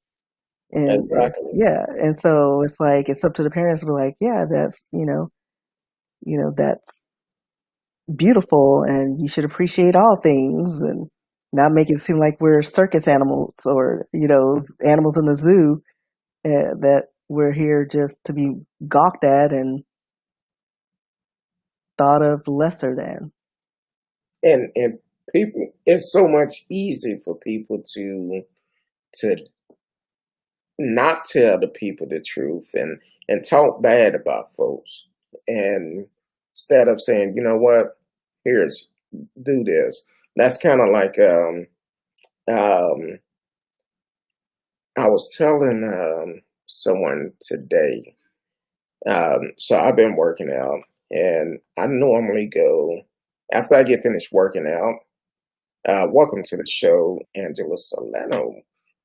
And exactly. Yeah. And so it's like, it's up to the parents to be like, yeah, that's, that's beautiful, and you should appreciate all things and not make it seem like we're circus animals or animals in the zoo, that we're here just to be gawked at and thought of lesser than. And people, it's so much easy for people to not tell the people the truth and talk bad about folks. And instead of saying, you know what, here's do this. That's kind of like um I was telling someone today. So I've been working out, and I normally go after I get finished working out. Welcome to the show, Angela Solano,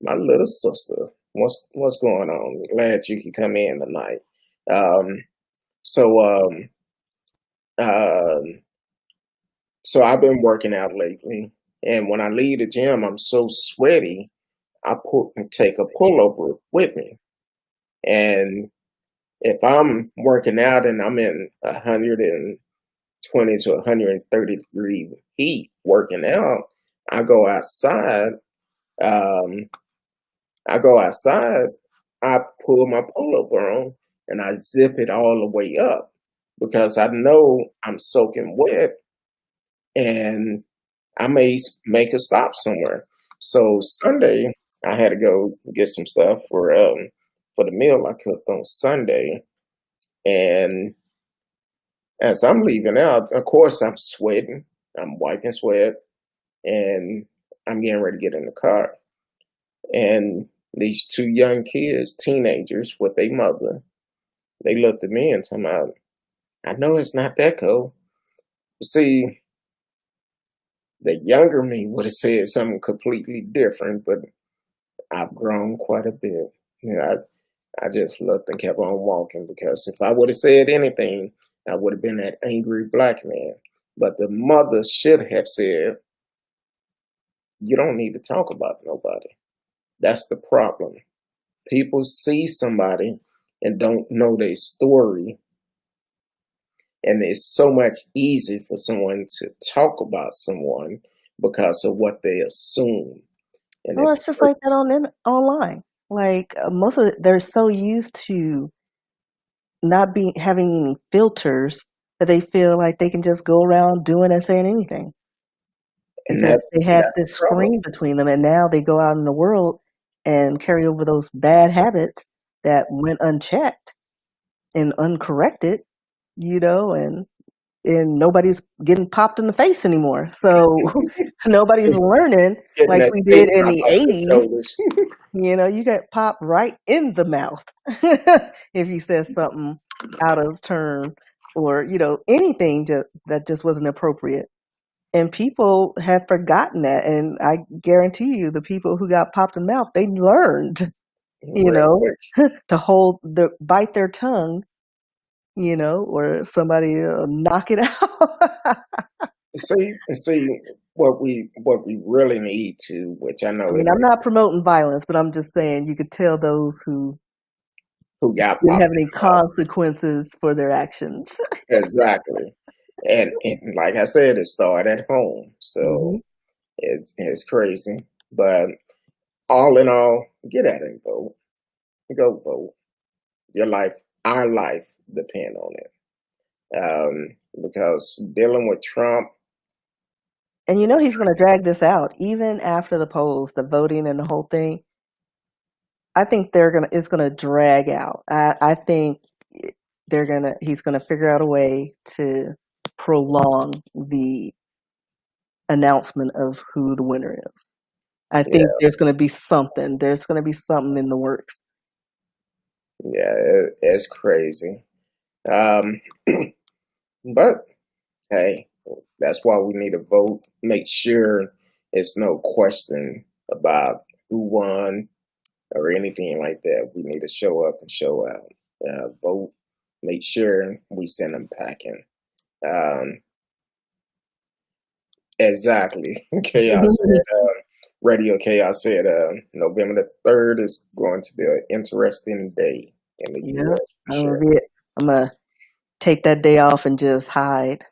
my little sister. What's going on? Glad you can come in tonight. Um, so um, um, so I've been working out lately, and when I leave the gym, I'm so sweaty. I take a pullover with me, and if I'm working out and I'm in 120 to 130-degree heat working out, I go outside. Um, I go outside. I pull my pullover on and I zip it all the way up because I know I'm soaking wet and I may make a stop somewhere. So Sunday, I had to go get some stuff for the meal I cooked on Sunday, and as I'm leaving out, of course I'm sweating, I'm wiping sweat, and I'm getting ready to get in the car. And these two young kids, teenagers with their mother, they looked at me and told me, I know it's not that cold. See, the younger me would have said something completely different, but I've grown quite a bit. You know, I just looked and kept on walking because if I would have said anything, I would have been that angry black man. But the mother should have said, you don't need to talk about nobody. That's the problem. People see somebody and don't know their story. And it's so much easy for someone to talk about someone because of what they assume. And Well, if it's just like that online. Like most of they're so used to not being having any filters that they feel like they can just go around doing and saying anything and because they and had that's the this problem. screen between them, and now they go out in the world and carry over those bad habits that went unchecked and uncorrected, and nobody's getting popped in the face anymore. So nobody's learning Getting like that we steak did in pop the off their 80s. shoulders. You get popped right in the mouth if you said something out of turn or, anything that just wasn't appropriate. And people have forgotten that. And I guarantee you, the people who got popped in the mouth, they learned, you Real know, quick. to bite their tongue, or somebody knock it out. See what we really need to, which I I know mean, I'm not promoting violence, but I'm just saying you could tell those who who got didn't popped have any in the mouth. consequences for their actions. Exactly. And like I said, it started at home. So Hmm. it's crazy. But all in all, get out and vote. Go vote. Your life, our life depend on it. Because dealing with Trump, And he's going to drag this out even after the polls, the voting, and the whole thing. I think it's gonna drag out. I think he's gonna figure out a way to prolong the announcement of who the winner is. I yeah, think there's gonna be something. There's gonna be something in the works. yeah, it's crazy. Um, but hey, that's why we need to vote. Make sure it's no question about who won or anything like that. We need to show up and show out. Vote. Make sure we send them packing. Um, exactly. Chaos said, Radio Chaos said, November the 3rd is going to be an interesting day in the Yeah, U.S. for I'm gonna sure. be. I'm gonna take that day off and just hide.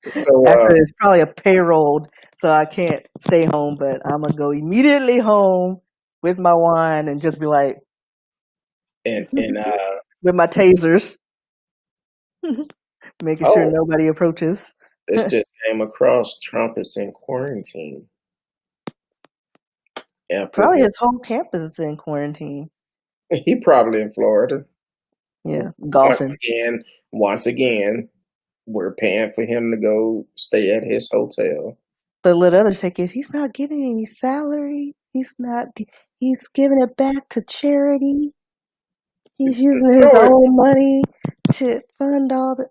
So, Actually, it's probably a payroll, so I can't stay home. But I'm gonna go immediately home with my wine and just be like and with my tasers. making sure Oh, nobody approaches. this just came across. Trump is in quarantine after Probably his. his whole campus is in quarantine. He probably in Florida. Yeah, Once golfing. again, once again, we're paying for him to go stay at his hotel. But let others take it. He's not getting any salary. He's not. He's giving it back to charity. He's using his No, own money to fund all the.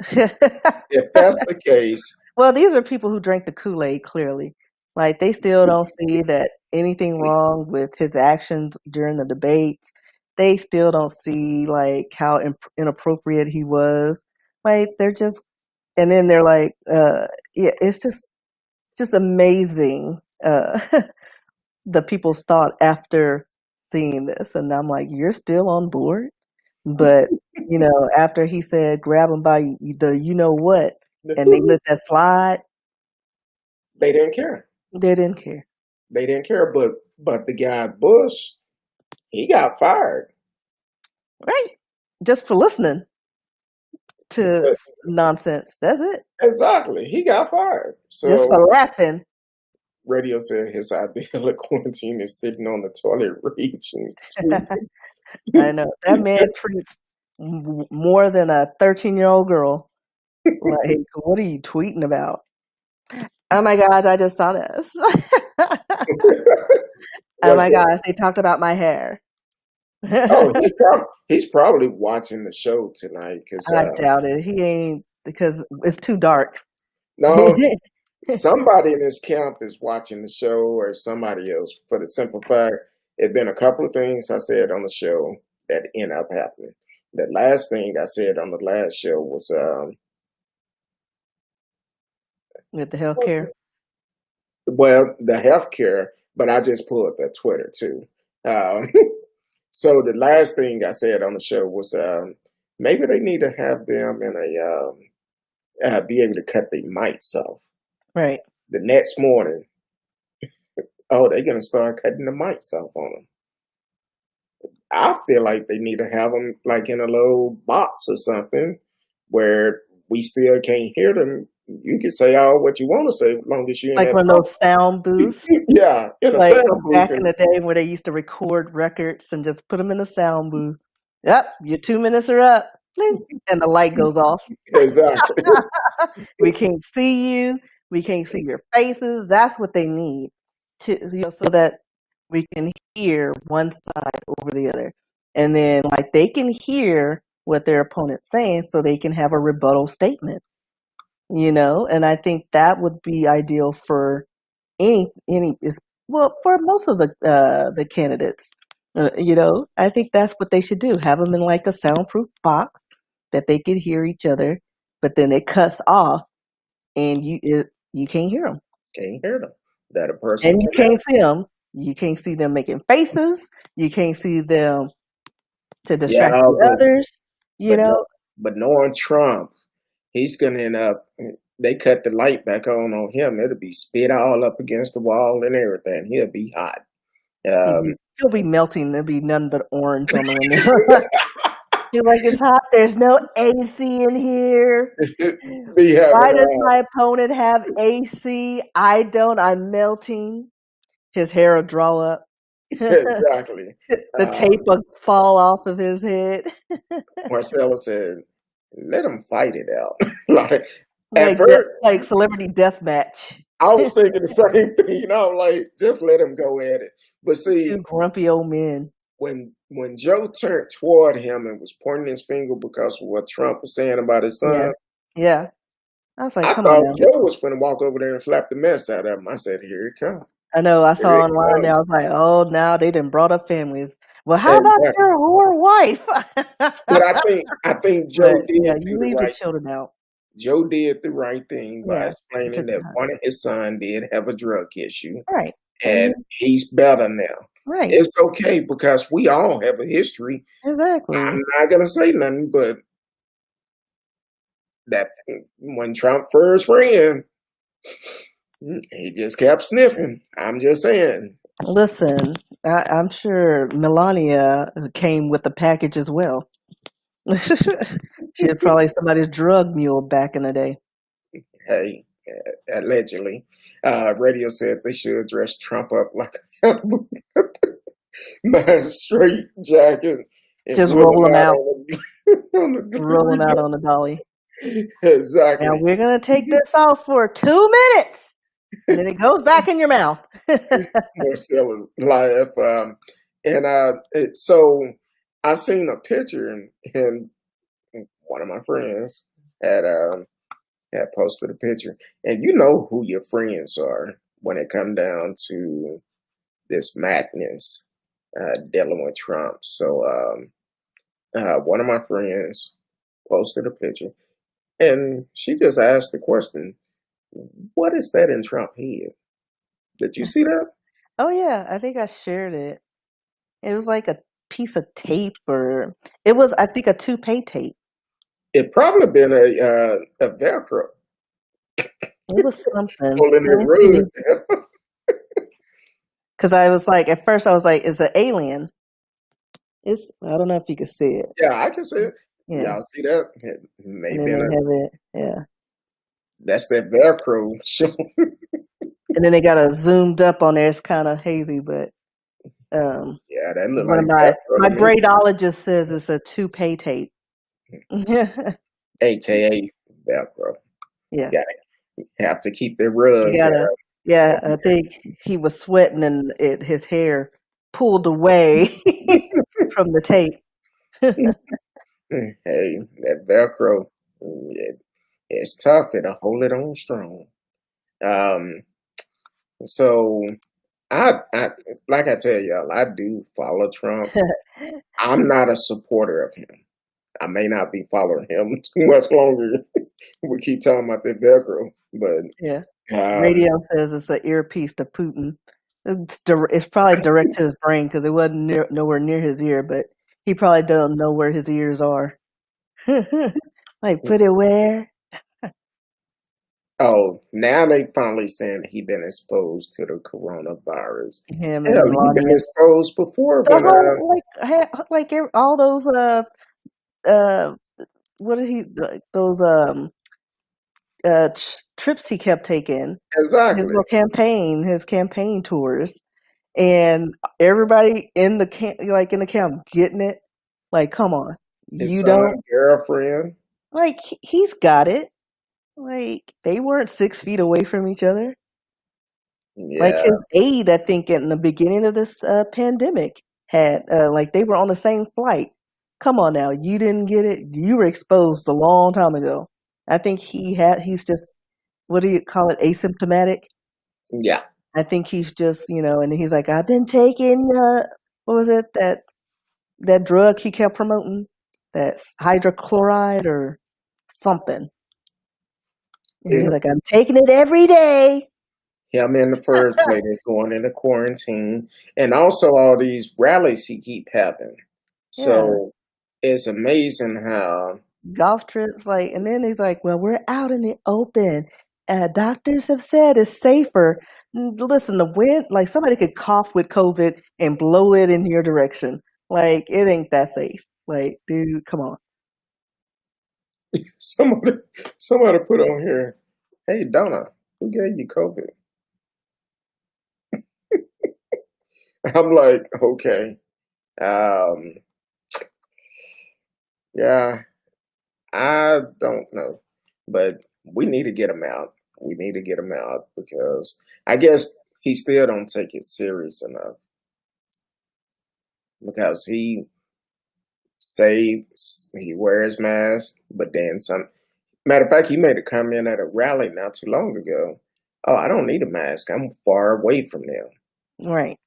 if that's the case, Well, these are people who drank the Kool-Aid, clearly. Like, they still don't see that anything wrong with his actions during the debates. They still don't see, like, how inappropriate he was. Like, they're just, and then they're like, yeah, it's just amazing, the people's thought after seeing this. And I'm like, you're still on board? But, after he said, grab him by the you-know-what, and they let that slide, they didn't care. they didn't care. They didn't care. But the guy Bush, he got fired. Right. Just for listening to nonsense. That's it. Exactly, he got fired. Just So for laughing. radio said his ideal of quarantine is sitting on the toilet reaching. I know. That man treats more than a 13-year-old girl. Like, what are you tweeting about? Oh my gosh, I just saw this. Oh What's my that? gosh, they talked about my hair. Oh, he's probably watching the show tonight because I doubt it. He ain't, because it's too dark. no, somebody in his camp is watching the show or somebody else. For the simple fact, it been a couple of things I said on the show that end up happening. The last thing I said on the last show was With the healthcare. well, the healthcare, but I just pulled up Twitter too. Um, so the last thing I said on the show was maybe they need to have them in be able to cut their mics off. Right. The next morning, oh, they're gonna start cutting the mics off on them. I feel like they need to have them like in a little box or something where we still can't hear them. You can say all what you want to say as long as you're in Like that one of box. those sound booths. Yeah, in a Like sound booth. back in the day where they used to record records and just put them in a sound booth. Yep, your 2 minutes are up. Blink, and the light goes off. Exactly. We can't see you. We can't see your faces. That's what they need so that we can hear one side over the other. And then like they can hear what their opponent's saying so they can have a rebuttal statement. And I think that would be ideal for any for most of the candidates. I think that's what they should do. Have them in like a soundproof box that they can hear each other, but then it cuts off and you can't hear them. Can't hear them. That a person And you can't see them. You can't see them making faces. You can't see them to distract the others. But knowing Trump, he's gonna end up. They cut the light back on him. It'll be spit all up against the wall and everything. He'll be hot. He'll be melting. There'll be nothing but orange on the window. You're like, it's hot. There's no AC in here. Why does my opponent have AC? I don't. I'm melting. His hair will draw up. Exactly. The tape will fall off of his head. Marcella said, "Let him fight it out." like celebrity death match. I was thinking the same thing. Like just let him go at it. But see, 2 grumpy old men. When Joe turned toward him and was pointing his finger because of what Trump was saying about his son, yeah. I was like, I come thought on. Joe was going to walk over there and slap the mess out of him. I said, "Here it comes." I know. I saw online there. I was like, oh, now they done brought up families. Well, how about your whore wife? But I think Joe did. Yeah, you leave the children out. Joe did the right thing by explaining that one of his sons did have a drug issue. Right. And he's better now. Right. It's okay because we all have a history. Exactly. I'm not going to say nothing, but that when Trump first ran, he just kept sniffing. I'm just saying. Listen, I'm sure Melania came with the package as well. She was probably somebody's drug mule back in the day. Hey, allegedly. Radio said they should dress Trump up like a nice straight jacket and Just pull roll him them out out, on on the roll them out delivery. on the dolly. Now Exactly. we're gonna take this off for 2 minutes, and then it goes back in your mouth. Marcella laugh. So I seen a picture and one of my friends had had posted a picture, and you know who your friends are when it come down to this madness dealing with Trump. So one of my friends posted a picture, and she just asked the question, "What is that in Trump head?" Did you see that? Oh yeah, I think I shared it. It was like a piece of tape, or it was, I think, a toupee tape. It probably been a Velcro It was something. holding Let me it see. rug. Because I was like, at first I was like, "It's an alien." It's, I don't know if you can see it. Yeah, I can see it. Yeah, Y'all see that? It and may then been they a have it. Yeah, that's that Velcro. and then they got a zoomed up on there. It's kind of hazy, but Yeah, that look one of like Velcro my to me, braidologist says it's a toupee tape. Yeah, aka Velcro. yeah. Have to keep the You rug gotta. Yeah, I think he was sweating and his hair pulled away from the tape. Hey, that Velcro, it's tough. It'll hold it on strong. Um, so I like I tell y'all, I do follow Trump. I'm not a supporter of him. I may not be following him too much longer. We keep talking about that Velcro, Yeah. but Radio says it's an earpiece to Putin. It's probably direct to his brain because it wasn't nowhere near his ear, but he probably don't know where his ears are. Like, put it where? oh, now they finally saying he been exposed to the coronavirus. Him and Hell, he been Melania. exposed before The when whole, all those uh what did he, like, those trips he kept taking, exactly. his campaign tours, and everybody in the camp, like in the camp, getting it. Like, come on, His you son, don't. girlfriend. Like, he's got it. Like, they weren't 6 feet away from each other. Like, Yeah, his aide, I think, in the beginning of this pandemic had, like, they were on the same flight. Come on now, you didn't get it. You were exposed a long time ago. I think he's just, what do you call it, asymptomatic? yeah. I think he's just, and he's like, I've been taking, what was it, that drug he kept promoting? That's hydrochloride or something. And Him, he's like, I'm taking it every day. him in the first place is going into quarantine, and also all these rallies he keep having. Yeah. So it's amazing how Golf trips, like, and then he's like, well, we're out in the open. Doctors have said it's safer. Listen, the wind, like, somebody could cough with COVID and blow it in your direction. Like, it ain't that safe. Like, dude, come on. somebody somebody put on here, "Hey Donna, who gave you COVID?" I'm like, okay, um, yeah, I don't know, but we need to get him out. We need to get him out because I guess he still don't take it serious enough because he wears mask, but then some. Matter of fact, he made a comment at a rally not too long ago. Oh, I don't need a mask. I'm far away from them. Right.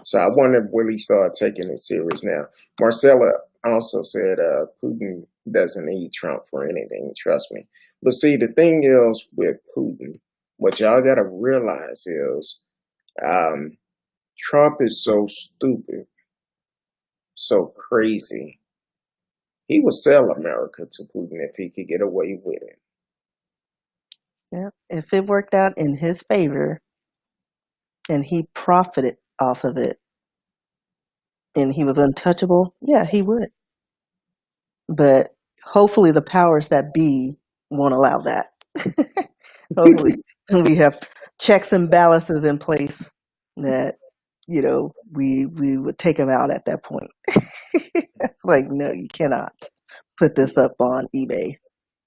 So I wonder will he start taking it serious now. Marcella also said Putin doesn't need Trump for anything, trust me. But see, the thing is with Putin, what y'all got to realize is um, Trump is so stupid, so crazy. He would sell America to Putin if he could get away with it. Yeah. If it worked out in his favor and he profited off of it and he was untouchable, yeah, he would. but hopefully the powers that be won't allow that. Hopefully we have checks and balances in place that we would take him out at that point. It's like, no, you cannot put this up on eBay,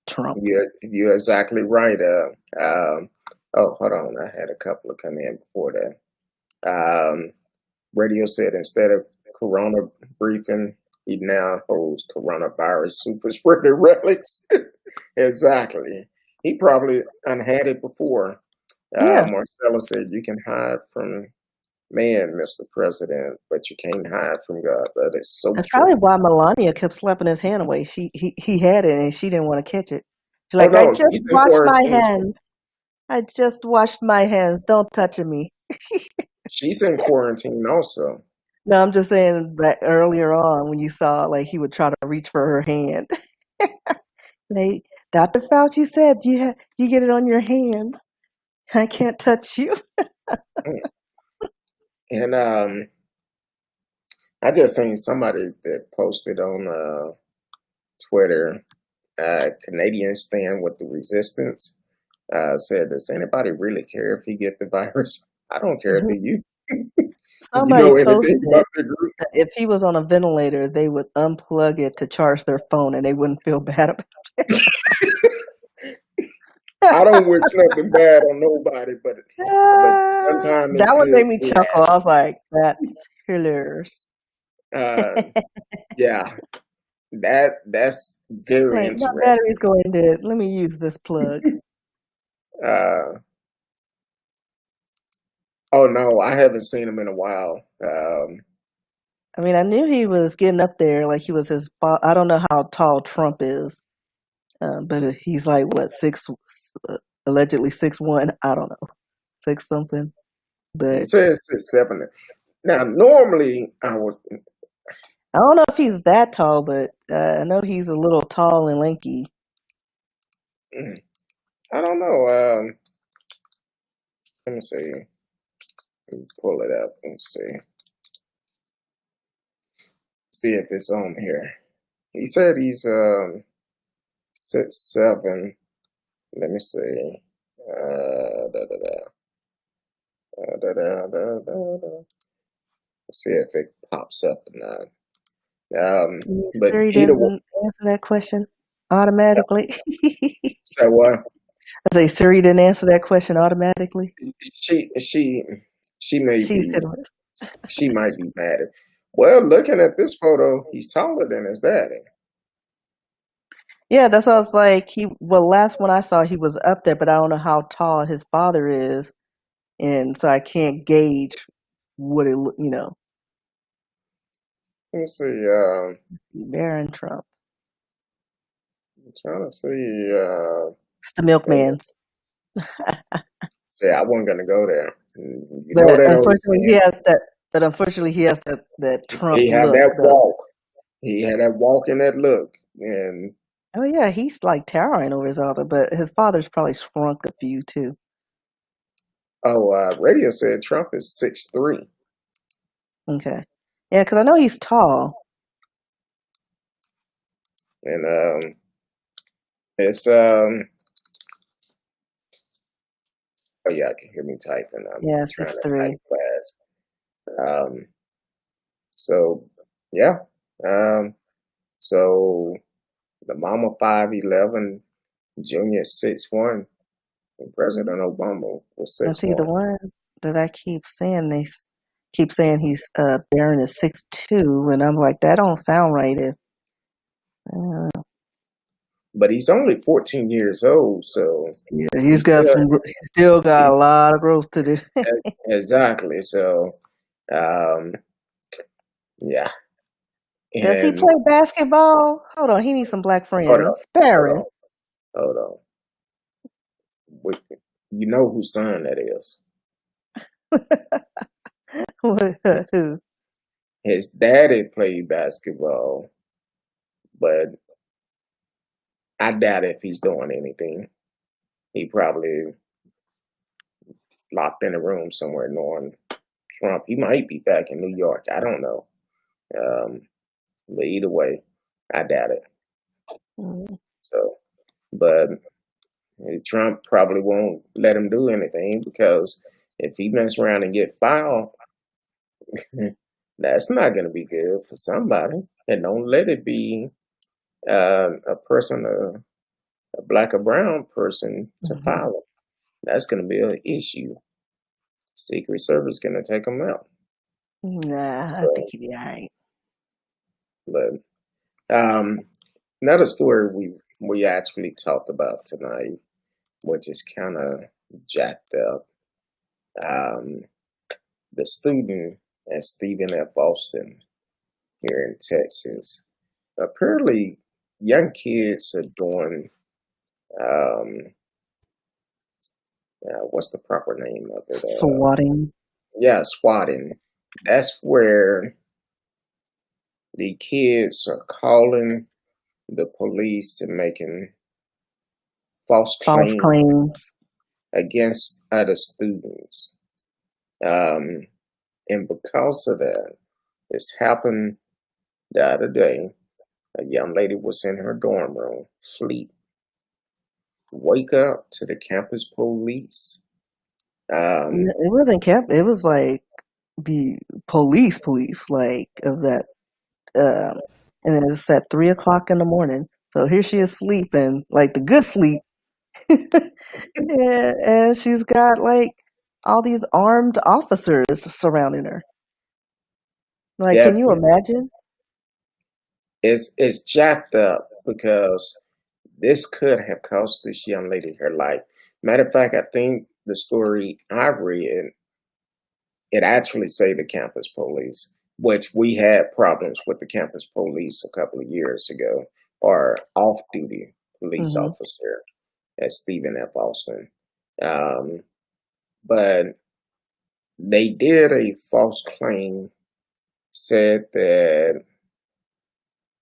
Trump. You're exactly right. Oh, hold on. I had a couple of come in before that. Radio said instead of Corona briefing, he now holds coronavirus super spreader relics. Exactly. He probably had it before. Yeah, Marcella said you can hide from man, Mr. President, but you can't hide from God. That is so that's true. probably why Melania kept slapping his hand away. He had it and she didn't want to catch it. She's Oh like, I no, just she's in washed my quarantine. hands. I just washed my hands. Don't touch me. She's in quarantine also. No, I'm just saying that earlier on when you saw like he would try to reach for her hand. Like Dr. Fauci said, you get it on your hands. I can't touch you. And I just seen somebody that posted on Twitter, Canadians stand with the resistance. Said, does anybody really care if he get the virus? I don't care. Do you? You Somebody know anything posted about the group? that if he was on a ventilator, they would unplug it to charge their phone and they wouldn't feel bad about I it. don't wish nothing bad on nobody, but sometimes it's That one good made me to chuckle. I was like, that's hilarious. laugh. Yeah, that's very Like, my interesting. battery's going dead. Let me use this plug. Uh, oh no, I haven't seen him in a while. I mean, I knew he was getting up there. Like, he was I don't know how tall Trump is, but he's like, what, allegedly 6'1"? I don't know. Six something. He But says it's 7. Now, normally I don't know if he's that tall, but I know he's a little tall and lanky. I don't know. Let me see. Let me pull it up and see if it's on here. He said he's 6'7". Let me see. Da, da, da. Da, da, da, da, da. See if it pops up or not. But Siri either way, doesn't answer that question automatically. so I say Siri didn't answer that question automatically. she she she may She's be hit or miss. she might be mad at. Well, looking at this photo, he's taller than his daddy. Yeah, that's why I was like, last one I saw, he was up there, but I don't know how tall his father is. And so I can't gauge what Let me see. Barron Trump. I'm trying to see. It's the milkman's. Say I wasn't gonna go there. You know But that old unfortunately he saying. has that Trump He had look that though. walk. He had that walk and that look. And Oh yeah, he's like towering over his father, but his father's probably shrunk a few too. radio said Trump is 6'3". Okay. Yeah, because I know he's tall. And it's oh yeah, I can hear me typing. I'm Yeah, trying six to type three. fast. So yeah. Um, so the mama 5'11", Junior 6'1", and President Obama was And see, the 6'1". one that I keep saying, keep saying he's Barron is 6'2", and I'm like, that don't sound right. Uh, But he's only 14 years old, so yeah, he still he's still got he, a lot of growth to do. exactly. So um, yeah. Does he And play basketball? Hold on, he needs some black hold on, friends. hold Barron. on, hold on. Wait, you know whose son that is? Who? His daddy played basketball, but I doubt if he's doing anything. He probably locked in a room somewhere knowing Trump. He might be back in New York. I don't know. But either way, I doubt it. Mm. So, but Trump probably won't let him do anything because if he mess around and get filed, that's not going to be good for somebody. And don't let it be a person, a black or brown person, to Mhm. file it. That's going to be an issue. Secret Service going to take them out. Nah, I think So, he'd be all right. but another story we actually talked about tonight, which is kind of jacked up. Um, the student at Stephen F. Austin here in Texas. Apparently, young kids are doing um, what's the proper name of it? Swatting. Yeah, swatting. That's where the kids are calling the police and making false False claims claims. against other students. Um, and because of that, this happened the other day. A young lady was in her dorm room, sleep, wake up to the campus police. Um, It wasn't camp. It was like the police, like of that. Um, and it's at 3 o'clock in the morning. So here she is sleeping, like the good sleep, and she's got like all these armed officers surrounding her. Like, can that you imagine? it's jacked up because this could have cost this young lady her life. Matter of fact, I think the story I read, it actually say the campus police, which we had problems with the campus police a couple of years ago, or off-duty police Hmm. officer at Stephen F. Austin. Um, but they did a false claim, said that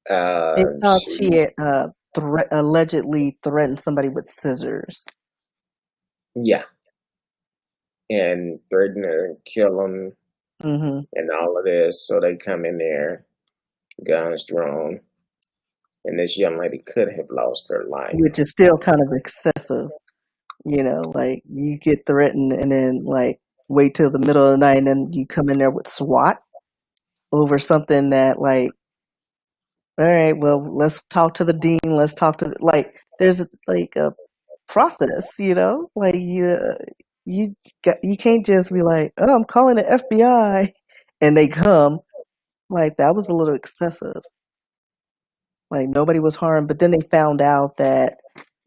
They thought she, she had allegedly threatened somebody with scissors. yeah, and threatened to kill him Hmm. and all of this. So they come in there, guns drawn, and this young lady could have lost her life. Which is still kind of excessive. Like you get threatened and then like wait till the middle of the night and then you come in there with SWAT over something that like, all right, well, let's talk to the dean. Let's talk to like, there's like a process, like you can't just be like, oh, I'm calling the FBI and they come. Like that was a little excessive. Like nobody was harmed, but then they found out that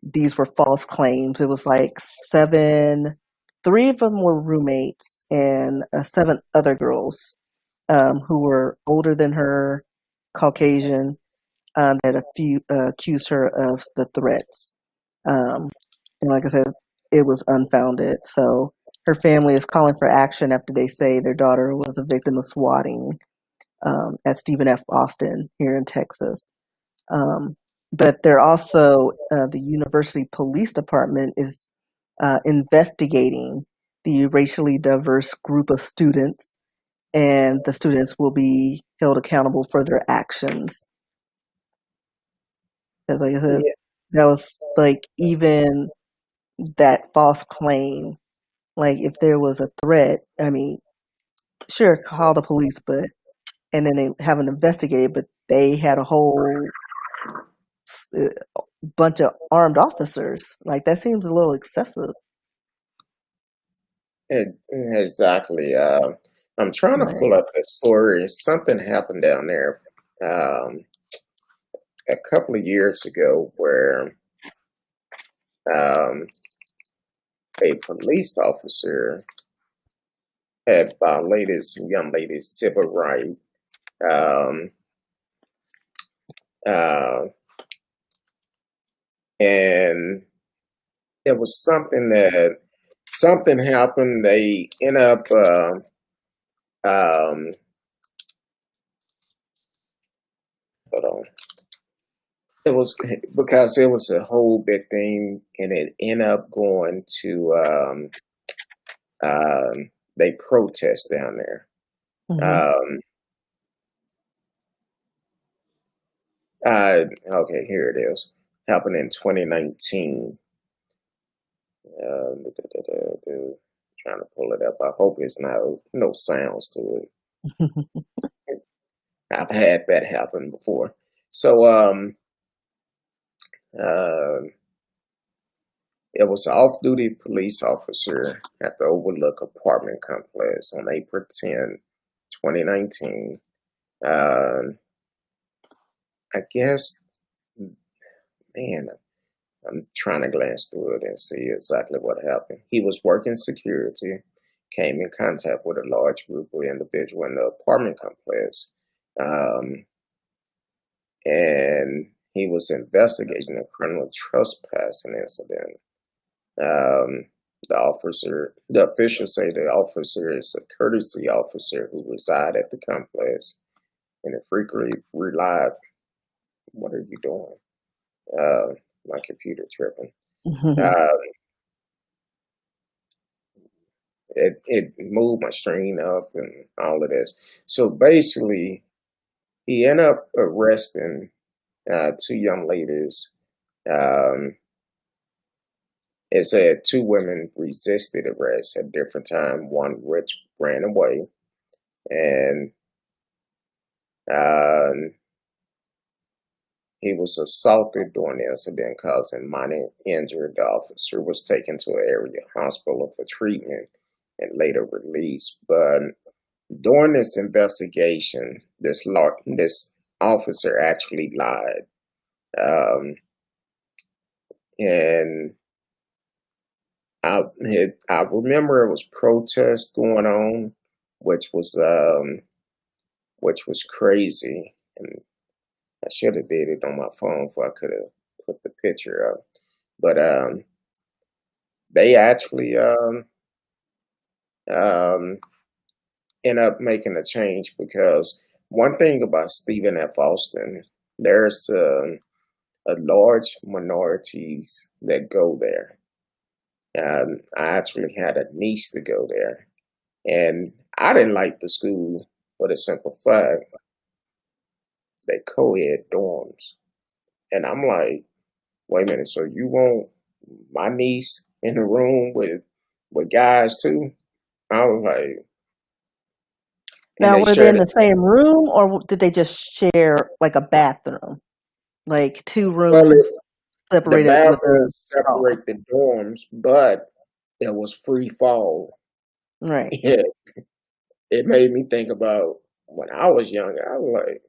these were false claims. It was like seven, three of them were roommates, and seven other girls who were older than her, Caucasian, that a few accused her of the threats. Um, and like I said, it was unfounded. So her family is calling for action after they say their daughter was a victim of swatting at Stephen F. Austin here in Texas. Um, but they're also the university police department is investigating the racially diverse group of students, and the students will be held accountable for their actions. As like I said, Yeah, that was like even that false claim. Like if there was a threat, I mean, sure, call the police, but and then they haven't investigated, but they had a whole uh, bunch of armed officers. Like that seems a little excessive. exactly. I'm trying to Like, pull up the story. Something happened down there um, a couple of years ago where um, a police officer had violated some young lady's civil right. Um, uh, and it was something happened. They end up um, hold on. It was because it was a whole big thing, and it ended up going to they protest down there. hmm. Um, okay, here it is. happened in 2019. Trying to pull it up. I hope it's no sounds to it. I've had that happen before. So uh, it was an off-duty police officer at the Overlook apartment complex on April 10, 2019. I guess, man, I'm trying to glance through it and see exactly what happened. He was working security, came in contact with a large group of individuals in the apartment complex, and he was investigating a criminal trespassing incident. The officials say the officer is a courtesy officer who reside at the complex and it frequently relied. What are you doing? My computer tripping. Uh, it moved my screen up and all of this. So basically, he ended up arresting two young ladies. Um, it said two women resisted arrest at different times. One which ran away, and he was assaulted during the incident, causing minor injury. The officer was taken to an area hospital for treatment and later released. But during this investigation, this officer actually lied. And I remember it was protests going on, which was crazy. And I should have did it on my phone if I could have put the picture up. But they actually end up making a change because one thing about Stephen F. Austin, there's a large minorities that go there. I actually had a niece to go there, and I didn't like the school for the simple fact they co-ed dorms. And I'm like, wait a minute, so you want my niece in the room with guys too? I was like, and Now, they were they in shared it. the same room, or did they just share like a bathroom, like two Well, rooms the separated with a bathrooms stall? separate the dorms, but it was free fall. Right. It, it made me think about when I was younger. I was like,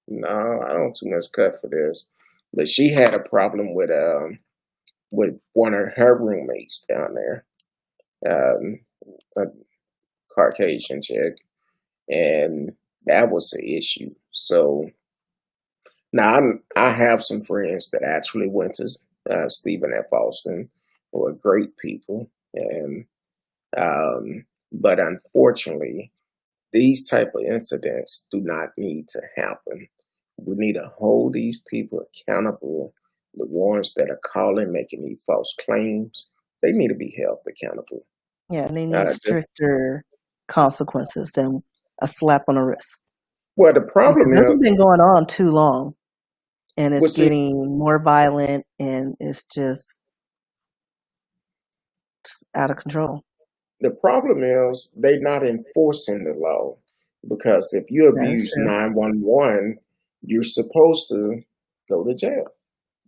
no, I don't too much cut for this. But she had a problem with one of her roommates down there, um, a Caucasian chick, and that was the issue. So now I have some friends that actually went to Stephen F. Austin, who are great people, and but unfortunately, these type of incidents do not need to happen. We need to hold these people accountable. The ones that are calling, making these false claims, they need to be held accountable. Yeah, and they need Just, stricter consequences than a slap on the wrist. well, the Because problem this is, has been going on too long, and well, it's see, getting more violent, and it's just out of control. the problem is they're not enforcing the law because if you That is abuse true. 911, you're supposed to go to jail,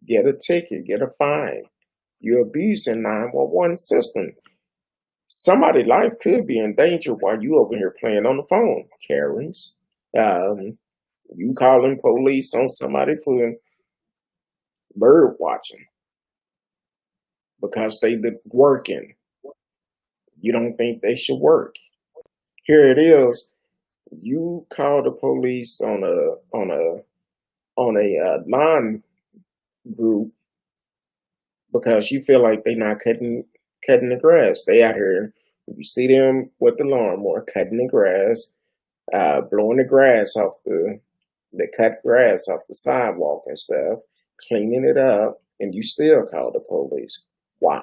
get a ticket, get a fine. You're abusing 911 system. Somebody's life could be in danger while you over here playing on the phone, Karens. Um, you calling police on somebody for bird watching because they working. You don't think they should work. Here it is. You call the police on a lawn group because you feel like they not cutting the grass. They out here. You see them with the lawnmower cutting the grass, blowing the grass off the cut grass off the sidewalk and stuff, cleaning it up, and you still call the police. Why?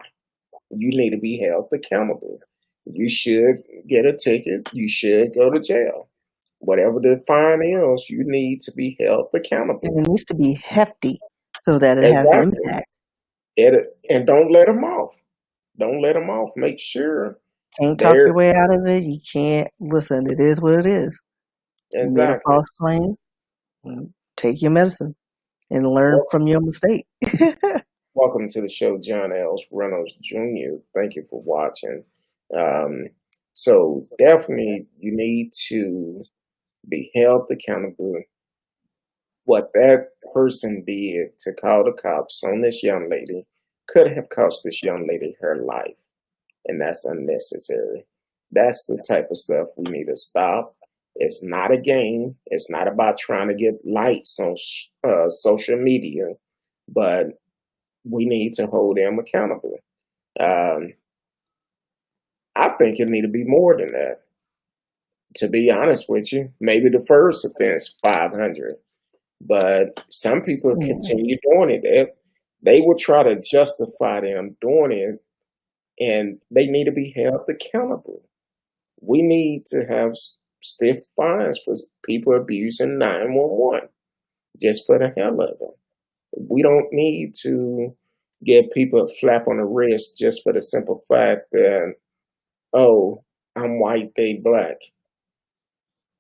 You need to be held accountable. You should get a ticket. You should go to jail. Whatever the fine is, you need to be held accountable. And it needs to be hefty. so that it has an Exactly. impact. And don't let them off. Don't let them off. Make sure Can't talk they're your way out of it. You can't listen. It is what it is. You made a exactly. false claim. Take your medicine and learn Welcome, from your mistake. welcome to the show, John L. Reynolds Jr. Thank you for watching. Um, so definitely, you need to be held accountable. What that person did to call the cops on this young lady could have cost this young lady her life, and that's unnecessary. That's the type of stuff we need to stop. It's not a game. It's not about trying to get likes on social media, but we need to hold them accountable. Um, I think it need to be more than that. To be honest with you, maybe the first offense 500, but some people Yeah. continue doing it. They will try to justify them doing it, and they need to be held accountable. We need to have stiff fines for people abusing 911 just for the hell of it. We don't need to give people a slap on the wrist just for the simple fact that, oh, I'm white, they black.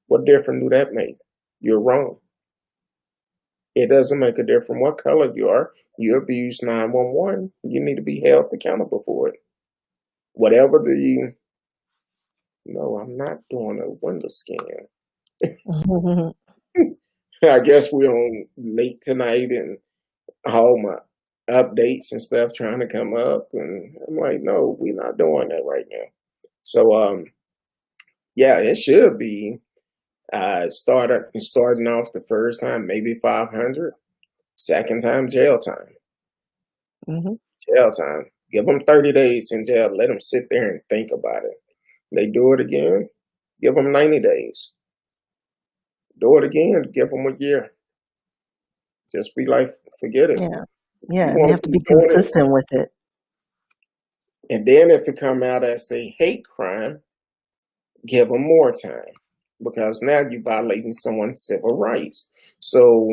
What difference do that make? You're wrong. It doesn't make a difference what color you are. You abuse 911, you need to be held accountable for it. Whatever the, no, I'm not doing a window scan. I guess we're on late tonight and all my updates and stuff trying to come up. And I'm like, no, we're not doing that right now. So, yeah, it should be starting off the first time, maybe 500. Second time, jail time. hmm Jail time. Give them 30 days in jail. Let them sit there and think about it. They do it again, give them 90 days. Do it again, give them a year. Just be like, forget it. Yeah. If Yeah. you And they want have to to be keep doing it, consistent with it. and then if it come out as a hate crime, give them more time because now you're violating someone's civil rights. So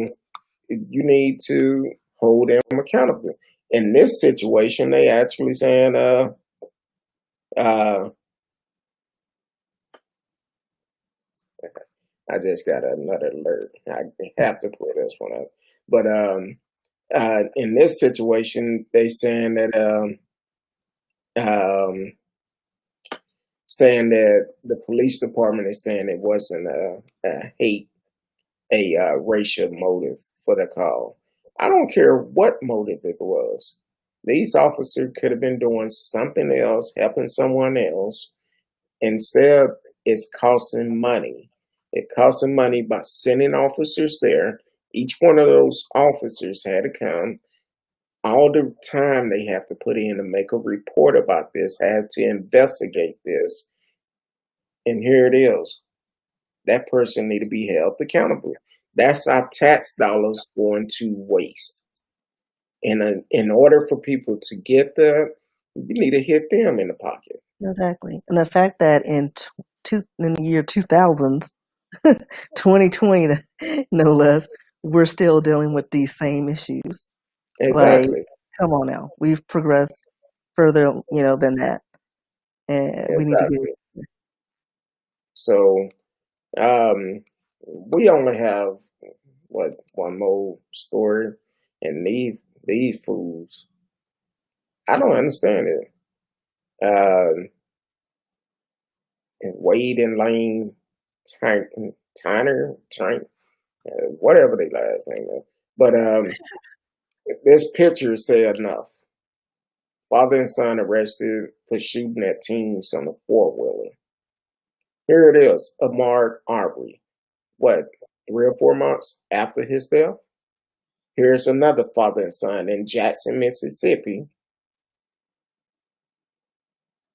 you need to hold them accountable. In this situation, they actually saying, uh, I just got another alert. I have to pull this one up. But in this situation, they saying that um, saying that the police department is saying it wasn't a racial motive for the call. I don't care what motive it was. These officers could have been doing something else, helping someone else. Instead, it's costing money. It costing money by sending officers there. Each one of those officers had to come. All the time they have to put in to make a report about this, had to investigate this. And here it is. That person need to be held accountable. That's our tax dollars going to waste. And in order for people to get that, you need to hit them in the pocket. Exactly. And the fact that in the year 2000s, 2020, no less, we're still dealing with these same issues. Like, Exactly. come on now. We've progressed further, than that. And we need to be. Exactly. So we only have what one more story, and these fools, I don't understand it. And Wade and Lane Tyner, whatever they last name is. But this picture said enough. Father and son arrested for shooting at teens on a four-wheeler. Here it is, Ahmaud Arbery. What, 3 or 4 months after his death? Here's another father and son in Jackson, Mississippi,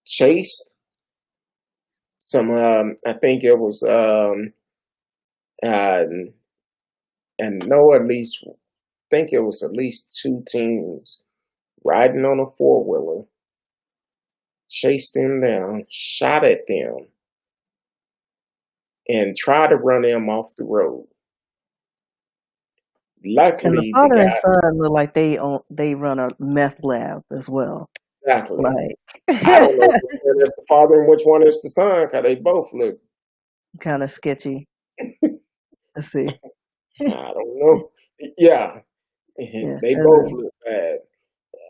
chased some. I think it was, uh, and no, at least think it was at least 2 teens riding on a four-wheeler, chased them down, shot at them, and tried to run them off the road. And the Luckily, the father and guy son look like they run a meth lab as well. exactly. Like I don't know which one is the father and which one is the son, because they both look. kind of sketchy. Let's see. I don't know. Yeah, Yeah, they and both then, look bad.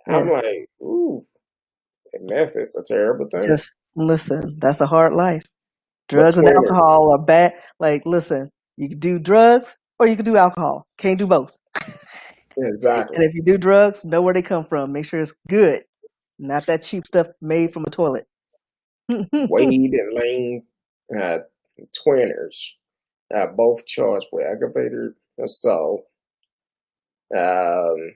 I'm yeah. like, ooh, meth is a terrible thing. Just listen. That's a hard life. But Drugs and twinning, alcohol are bad. Like, listen, you can do drugs or you can do alcohol. Can't do both. And exactly. if you do drugs, know where they come from. Make sure it's good, not that cheap stuff made from a toilet. Wade and Lane, uh, twinners, both charged with aggravated assault. Um,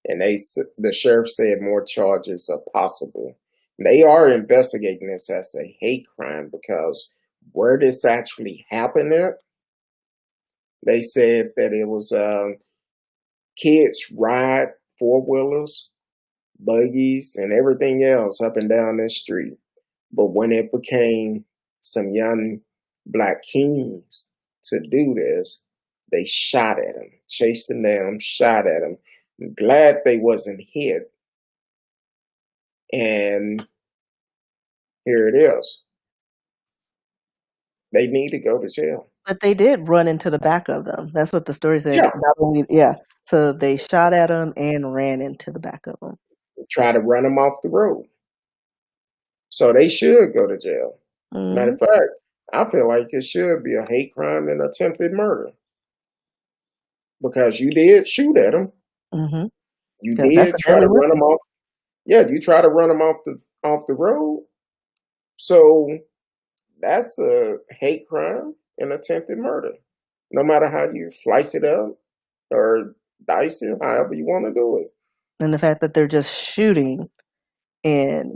and the sheriff said more charges are possible. They are investigating this as a hate crime because where this actually happened at, they said that it was kids ride four wheelers, buggies, and everything else up and down this street. But when it became some young black kings to do this, they shot at him, chased him down, shot at him. Glad they wasn't hit. And here it is. They need to go to jail. But they did run into the back of them. That's what the story said. Yeah, Not only, yeah. So they shot at them and ran into the back of them. try to run them off the road. So they should go to jail. Matter Hmm. of fact, I feel like it should be a hate crime and attempted murder because you did shoot at them. Hmm. You Because that's did a try deadly to run them weapon. off. Yeah, you try to run them off the road. So that's a hate crime and attempted murder. No matter how you slice it up or dice it, however you want to do it. And the fact that they're just shooting and,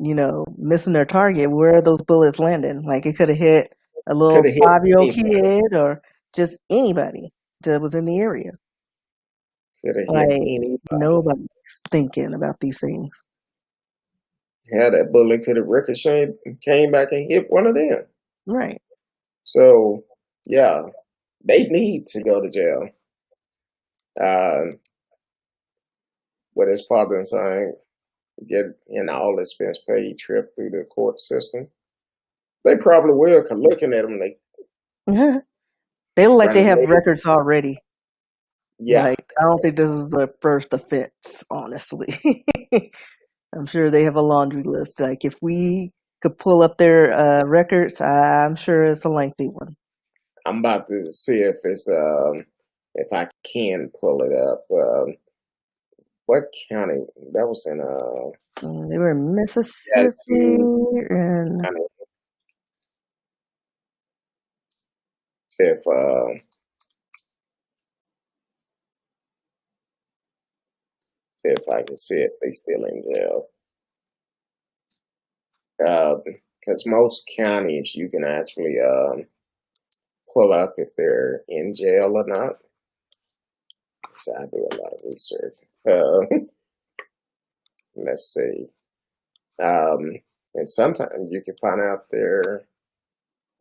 missing their target, where are those bullets landing? Like it could have hit a Could little have hit 5-year-old anybody. kid or just anybody that was in the area. Could have hit Like anybody. nobody's thinking about these things. Yeah, that bullet could have ricocheted and came back and hit one of them. Right. So, yeah, they need to go to jail. With his father and son get an all expense paid trip through the court system. They probably will, cause looking at them, they They look like they running have late. records already. Yeah, Like I don't think this is the first offense, honestly. I'm sure they have a laundry list. Like if we could pull up their records, I'm sure it's a lengthy one. I'm about to see if I can pull it up. What county? That was in They were in Mississippi Yazoo and County. See if I can see it. They still in jail. Because most counties you can actually pull up if they're in jail or not. So I do a lot of research. Let's see. And sometimes you can find out their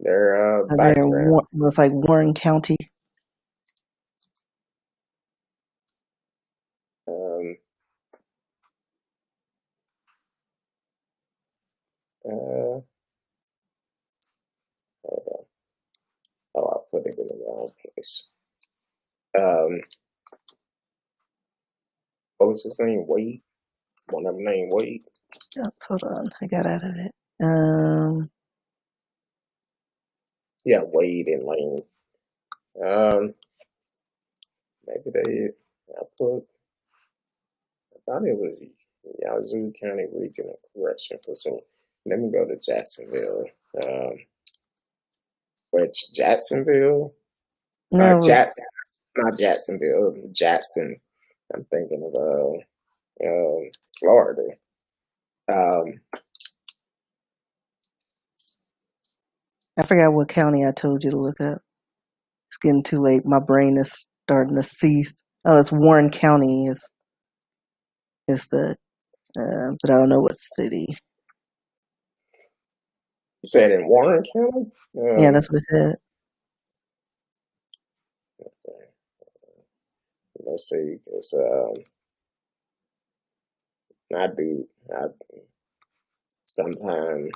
they're background. it's like Warren County. Um, uh, hold on. Oh, I put it in the wrong place. Um, what was his name? Wade. One of them named Wade. Oh, hold on, I got out of it. Um, Yeah, Wade and Lane. Um, maybe I put. I thought it was Yazoo County Regional Correction for some. Let me go to Jacksonville. Um, which Jacksonville? no, it was, Jackson, not Jacksonville. Jackson. I'm thinking of Florida. Um, I forgot what county I told you to look up. It's getting too late. My brain is starting to cease. Oh, it's Warren County is the, but I don't know what city. you said in Warren County. Yeah, that's what it said. let's see, because I sometimes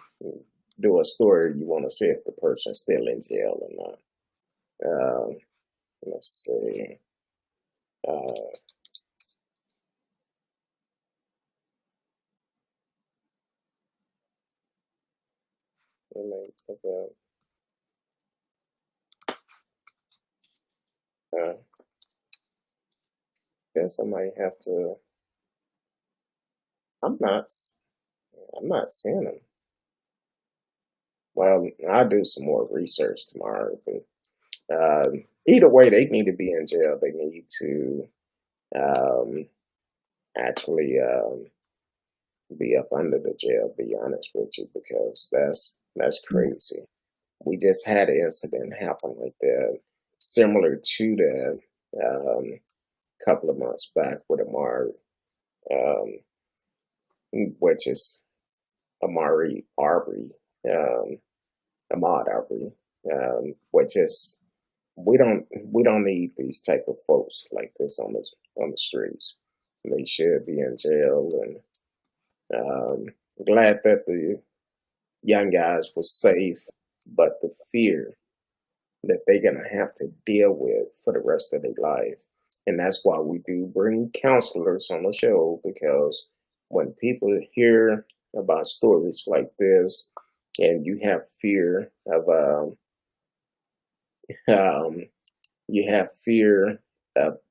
do a story. You want to see if the person's still in jail or not. Let's see. Let me look up. Guess I might have to. I'm not seeing them. Well, I'll do some more research tomorrow. But either way, they need to be in jail. They need to actually be up under the jail. Be honest with you, because that's crazy. We just had an incident happen like that, similar to that, couple of months back with Amari, which is Amari Arbery, Ahmaud Arbery, which is we don't need these type of folks like this on the streets. They should be in jail, and glad that the young guys were safe, but the fear that they're gonna have to deal with for the rest of their life. And that's why we do bring counselors on the show, because when people hear about stories like this and you have fear of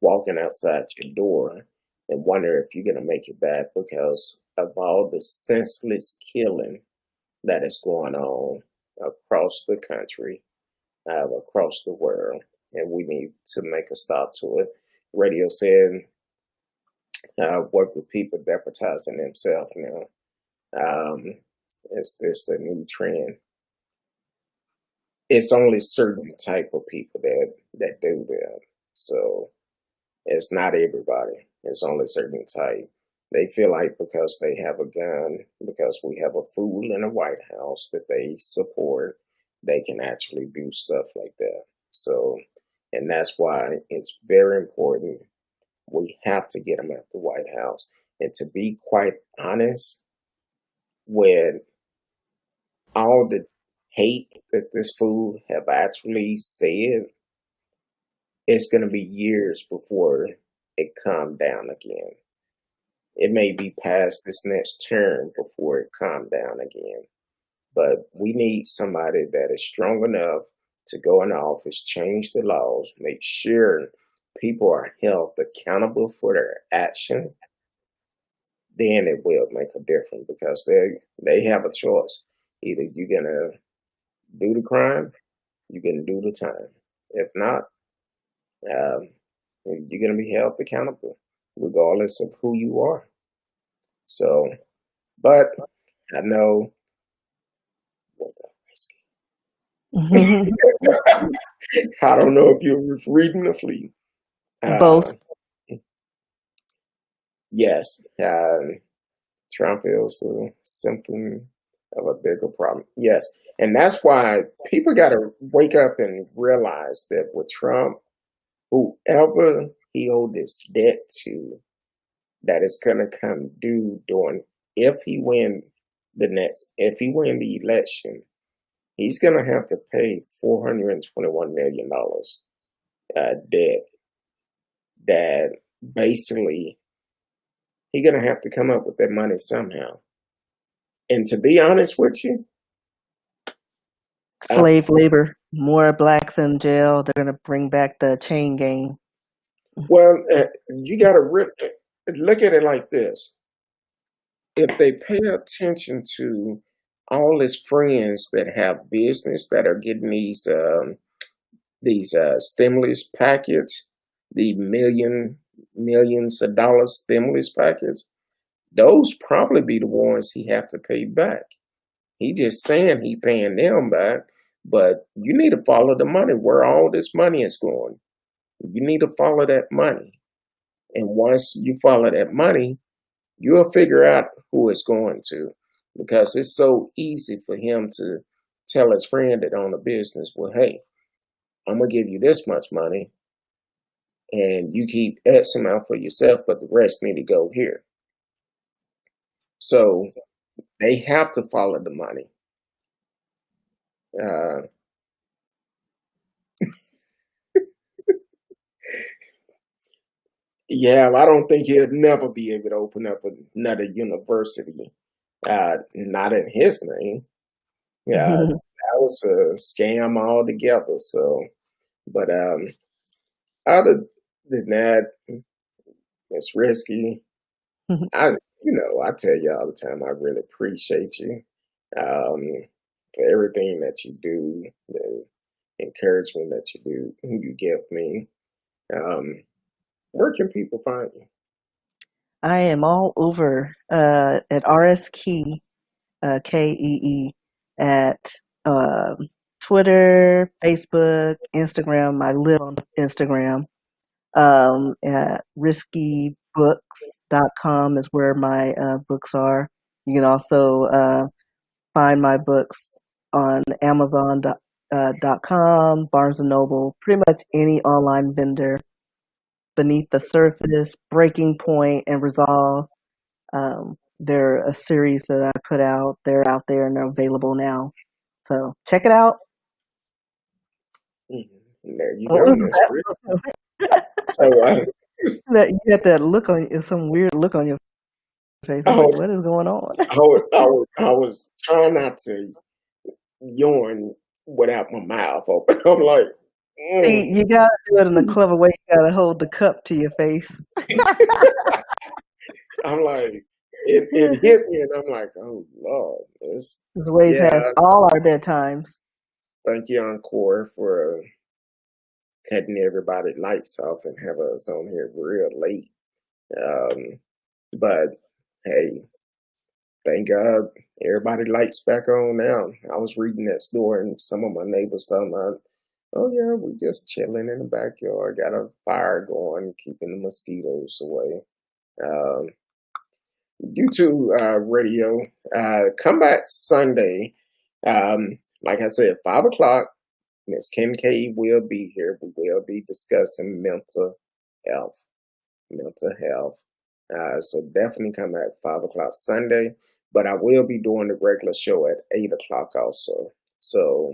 walking outside your door and wonder if you're gonna make it back because of all the senseless killing that is going on across the country, across the world, and we need to make a stop to it. Radio said, work with people deputizing themselves now. Is this a new trend? It's only certain type of people that do that. So it's not everybody. It's only certain type. They feel like because they have a gun, because we have a fool in the White House that they support, they can actually do stuff like that. So, and that's why it's very important. We have to get them at the White House. And to be quite honest, with all the hate that this fool have actually said, it's going to be years before it calm down again. It may be past this next term before it calm down again. But we need somebody that is strong enough to go in office, change the laws, make sure people are held accountable for their action. Then it will make a difference, because they have a choice. Either you're gonna do the crime, you're gonna do the time. If not, you're gonna be held accountable, regardless of who you are. So, but I know. I don't know if you was reading the fleet. Both. Yes, Trump is a symptom of a bigger problem. Yes, and that's why people got to wake up and realize that with Trump, whoever he owed this debt to, that is going to come due if he win the election, he's going to have to pay $421 million debt. That basically he's going to have to come up with that money somehow. And to be honest with you, slave labor, more blacks in jail. They're going to bring back the chain gang. Well, you got to look at it like this. If they pay attention to all his friends that have business that are getting these stimulus packets, the millions of dollars stimulus packets, those probably be the ones he have to pay back. He just saying he paying them back, but you need to follow the money, where all this money is going. You need to follow that money. And once you follow that money, you'll figure out who it's going to, because it's so easy for him to tell his friend that own a business, well, hey, I'm going to give you this much money, and you keep X amount for yourself, but the rest need to go here. So they have to follow the money. Uh, yeah, I don't think he'll never be able to open up another university. Not in his name. Yeah, that was a scam altogether. So, but other than that, it's risky. I tell you all the time, I really appreciate you um, for everything that you do, the encouragement that you give me. Um, where can people find you? I am all over at RS Key, KEE, at um Twitter, Facebook, Instagram. I live on Instagram. At riskybooks.com is where my books are. You can also find my books on Amazon.com, Barnes and Noble, pretty much any online vendor. Beneath the Surface, Breaking Point, and Resolve. They're a series that I put out. They're out there and they're available now. So check it out. There you What go, was Miss Rick. that? So, That you got that look on some weird look on your face. I I'm like, was, what is going on? I was trying not to yawn without my mouth open. I'm like, mm. See, you gotta do it in a clever way. You gotta hold the cup to your face. I'm like, it hit me, and I'm like, oh Lord, The wave has yeah. all our bedtimes. Thank you, Encore, for cutting everybody's lights off and have us on here real late. Um, but hey, thank God everybody lights back on now. I was reading next door, and some of my neighbors talking about, oh yeah, we just chilling in the backyard, got a fire going, keeping the mosquitoes away. Um, YouTube radio. Come back Sunday. Like I said, 5 o'clock. Miss Kim K will be here. We will be discussing health. Mental health. So definitely come at 5 o'clock Sunday. But I will be doing the regular show at 8 o'clock also. So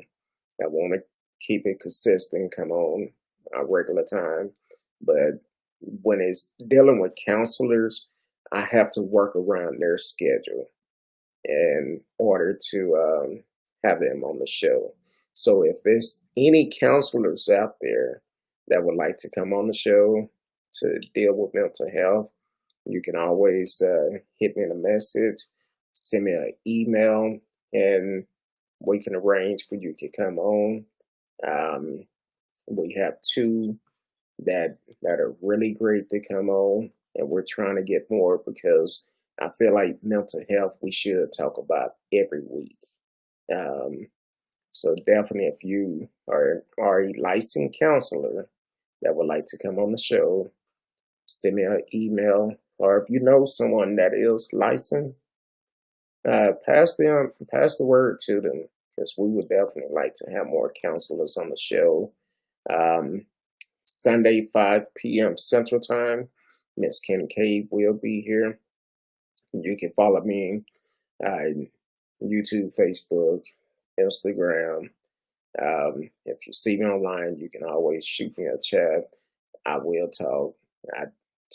I want to keep it consistent. Come on our regular time. But when it's dealing with counselors, I have to work around their schedule in order to have them on the show. So if there's any counselors out there that would like to come on the show to deal with mental health, you can always hit me in a message, send me an email, and we can arrange for you to come on. Um, we have two that are really great to come on, and we're trying to get more because I feel like mental health we should talk about every week. Um, so definitely, if you are a licensed counselor that would like to come on the show, send me an email, or if you know someone that is licensed, pass the word to them because we would definitely like to have more counselors on the show. Um, Sunday, 5 p.m. Central Time. Miss Kim K will be here. You can follow me on YouTube, Facebook, Instagram. If you see me online, you can always shoot me a chat. I will talk. I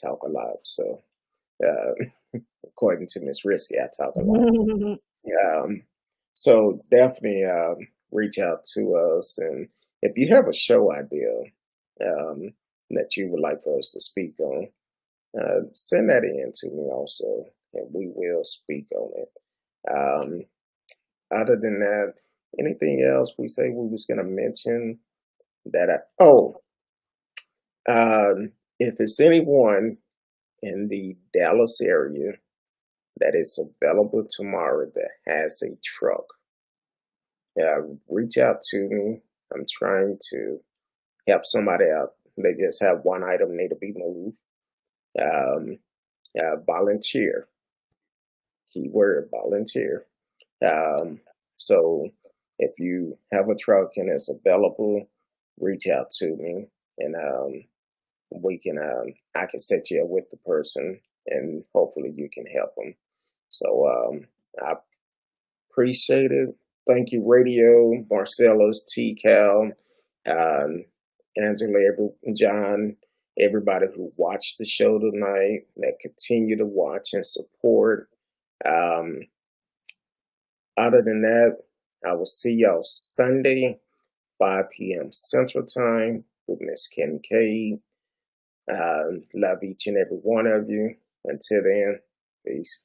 talk a lot. So, according to Miss Risky, I talk a lot. Um, so definitely reach out to us. And if you have a show idea um, that you would like for us to speak on, send that in to me also, and we will speak on it. Um, Other than that, anything else we say we was going to mention that if it's anyone in the Dallas area that is available tomorrow that has a truck, reach out to me. I'm trying to help somebody out. They just have one item need to be moved. Um, Volunteer. Keyword volunteer. Um, so if you have a truck and it's available, reach out to me and we can I can set you up with the person, and hopefully you can help them. So I appreciate it. Thank you, Radio, Marcellus, T Cal, Angela, John, everybody who watched the show tonight, that continue to watch and support. Um, Other than that, I will see y'all Sunday, 5 p.m. Central Time with Miss Kincaid. Love each and every one of you. Until then, peace.